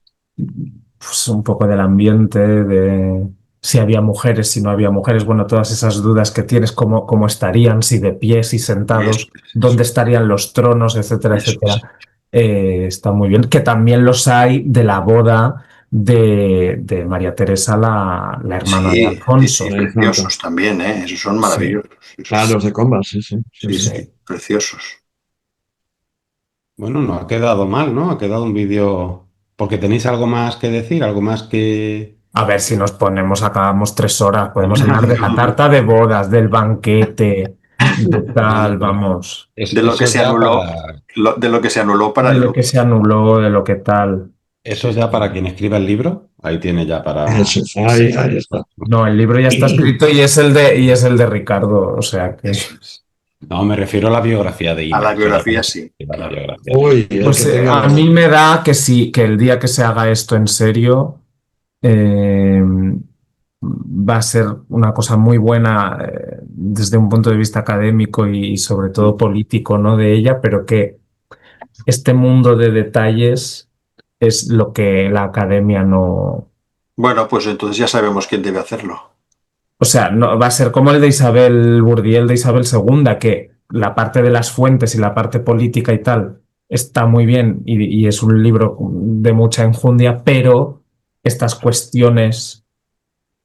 pues, un poco del ambiente, de si había mujeres, si no había mujeres, bueno, todas esas dudas que tienes, cómo estarían, si de pie, si eso, sentados, dónde estarían los tronos, etcétera, eso etcétera. es. Está muy bien, que también los hay de la boda de María Teresa, la hermana de Sí, sí, sí, Alfonso. La infanta. preciosos también, ¿eh? Esos son Sí, maravillosos. Ah, Esos, los de Combas, sí, sí, sí, sí, sí. sí, sí. preciosos. Bueno, no ha quedado mal, ¿no? Ha quedado un vídeo. Porque tenéis algo más que decir, algo más que. A ver si nos ponemos, acabamos 3 horas, podemos hablar de la tarta de bodas, del banquete, de tal, Bueno, pero vamos. De lo que eso se ya anuló, para. de lo que se anuló para De el lo que luto. se anuló, de lo que tal. Eso ya para quien escriba el libro. Ahí tiene ya para. Eso, Sí. ahí está. No, el libro ya está escrito y es el de Ricardo, o sea que. Eso es. No, me refiero a la biografía de A la Ina. Solo biografía sí, a la claro. biografía. Uy, el Pues que tenga a mí me da que sí, que el día que se haga esto en serio, eh, va a ser una cosa muy buena desde un punto de vista académico y sobre todo político, ¿no? De ella, pero que este mundo de detalles es lo que la academia no. Bueno, pues entonces ya sabemos quién debe hacerlo. O sea, no, va a ser como el de Isabel Burdiel de Isabel II, que la parte de las fuentes y la parte política y tal está muy bien y es un libro de mucha enjundia, pero estas cuestiones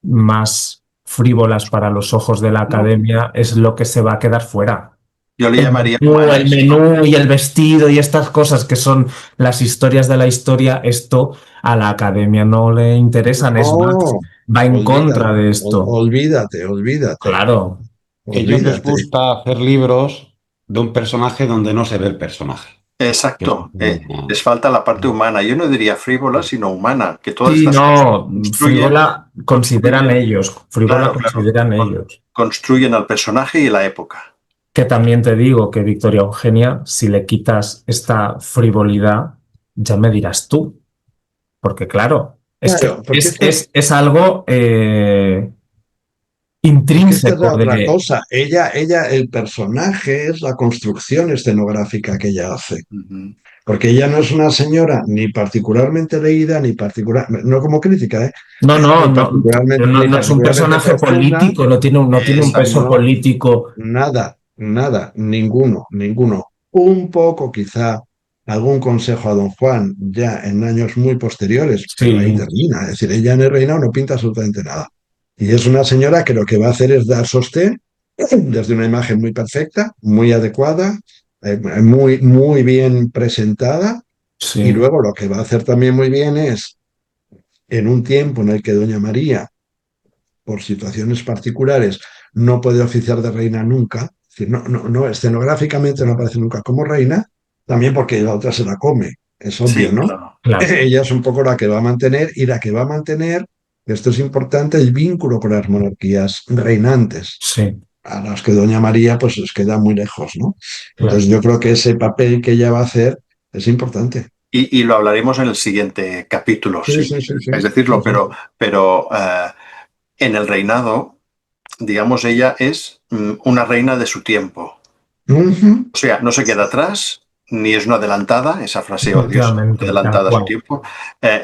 más frívolas para los ojos de la academia es lo que se va a quedar fuera. Yo le llamaría El humanas. menú y el vestido y estas cosas que son las historias de la historia, esto a la academia no le interesan, es más, No, va en contra olvídate, de esto. olvídate, Claro, Ellos les olvídate. gusta hacer libros de un personaje donde no se ve el personaje. Que es Exacto. una- Les falta la parte humana. Yo no diría frívola, sino humana, que todas sí, estas cosas no, construyen, frívola consideran construyen, ellos, frívola claro, claro, consideran ellos. construyen al personaje y la época. Que también te digo que Victoria Eugenia, si le quitas esta frivolidad, ya me dirás tú, porque claro, es que Claro, porque es algo es que esta es intrínseco la otra de... cosa. El personaje es la construcción escenográfica que ella hace. Ujú. Porque ella no es una señora ni particularmente leída, ni particular, no como crítica, No, no, no, ni no es un particularmente personaje profunda. político, no tiene un peso Exacto. No, político. nada, ninguno. Un poco quizá algún consejo a don Juan ya en años muy posteriores, pero ahí Sí, termina. Es decir, ella en el reinado no pinta absolutamente nada. Y es una señora que lo que va a hacer es dar sostén desde una imagen muy perfecta, muy adecuada, muy bien presentada. Y sí, luego lo que va a hacer también muy bien es, en un tiempo en el que doña María por situaciones particulares, no puede oficiar de reina nunca, es decir, escenográficamente no aparece nunca como reina, también porque la otra se la come, es obvio, Sí, ¿no? claro. claro, Ella es un poco la que va a mantener y la que va a mantener, esto es importante, el vínculo con las monarquías reinantes, sí, a las que doña María pues les queda muy lejos, ¿no? claro. Entonces yo creo que ese papel que ella va a hacer es importante. Y lo hablaremos en el siguiente capítulo, Sí, si sí, sí, sí, es sí, decirlo, sí. pero en el reinado, digamos, ella es una reina de su tiempo. Ujú. O sea, no se queda atrás, ni es una adelantada, esa frase odiosa, Efectivamente, tal adelantada a su cual. tiempo.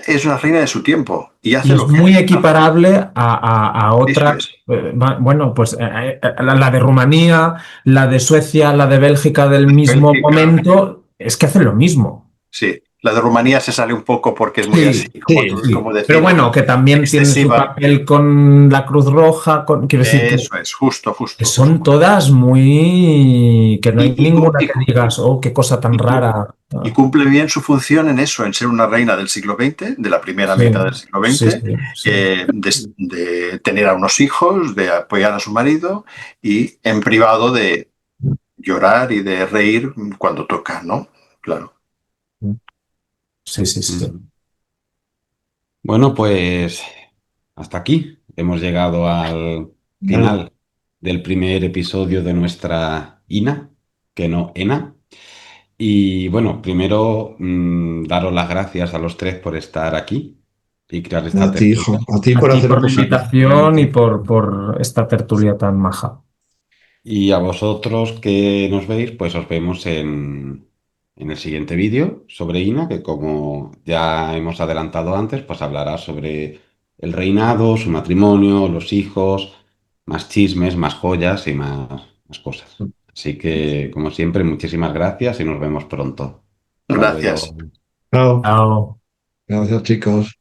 Es una reina de su tiempo y Y hace es lo que muy hace. equiparable a Eso otras, es. bueno, pues la de Rumanía, la de Suecia, la de Bélgica del mismo Bélgica, momento, es que hacen lo mismo. sí. La de Rumanía se sale un poco porque es muy así, Sí, Sí, sí. como Pero decimos, bueno, que también tienen su excesiva. papel con la Cruz Roja, quiero decir Eso es, justo, que justo. son todas muy, que no hay Y, y, cum- ninguna y que cum- digas, oh, qué cosa tan y cum- rara. y Ah, cumple bien su función en eso, en ser una reina del siglo XX, de la primera sí, mitad del siglo sí, XX, sí, sí. de tener a unos hijos, de apoyar a su marido y en privado de llorar y de reír cuando toca, ¿no? Claro. Sí, sí, sí. Mm. Bueno, pues hasta aquí. Hemos llegado al sí. final del primer episodio de nuestra INA, que no ENA. Y bueno, primero daros las gracias a los tres por estar aquí y crear esta A ti, hijo, tertulia. a ti A por ti hacerlo por la posible, invitación y realmente. por esta tertulia tan maja. Y a vosotros que nos veis, pues os vemos en el siguiente vídeo sobre Ina, que como ya hemos adelantado antes, pues hablará sobre el reinado, su matrimonio, los hijos, más chismes, más joyas y más cosas. Así que, como siempre, muchísimas gracias y nos vemos pronto. Hasta Gracias. luego. Chao. Chao. Gracias, chicos.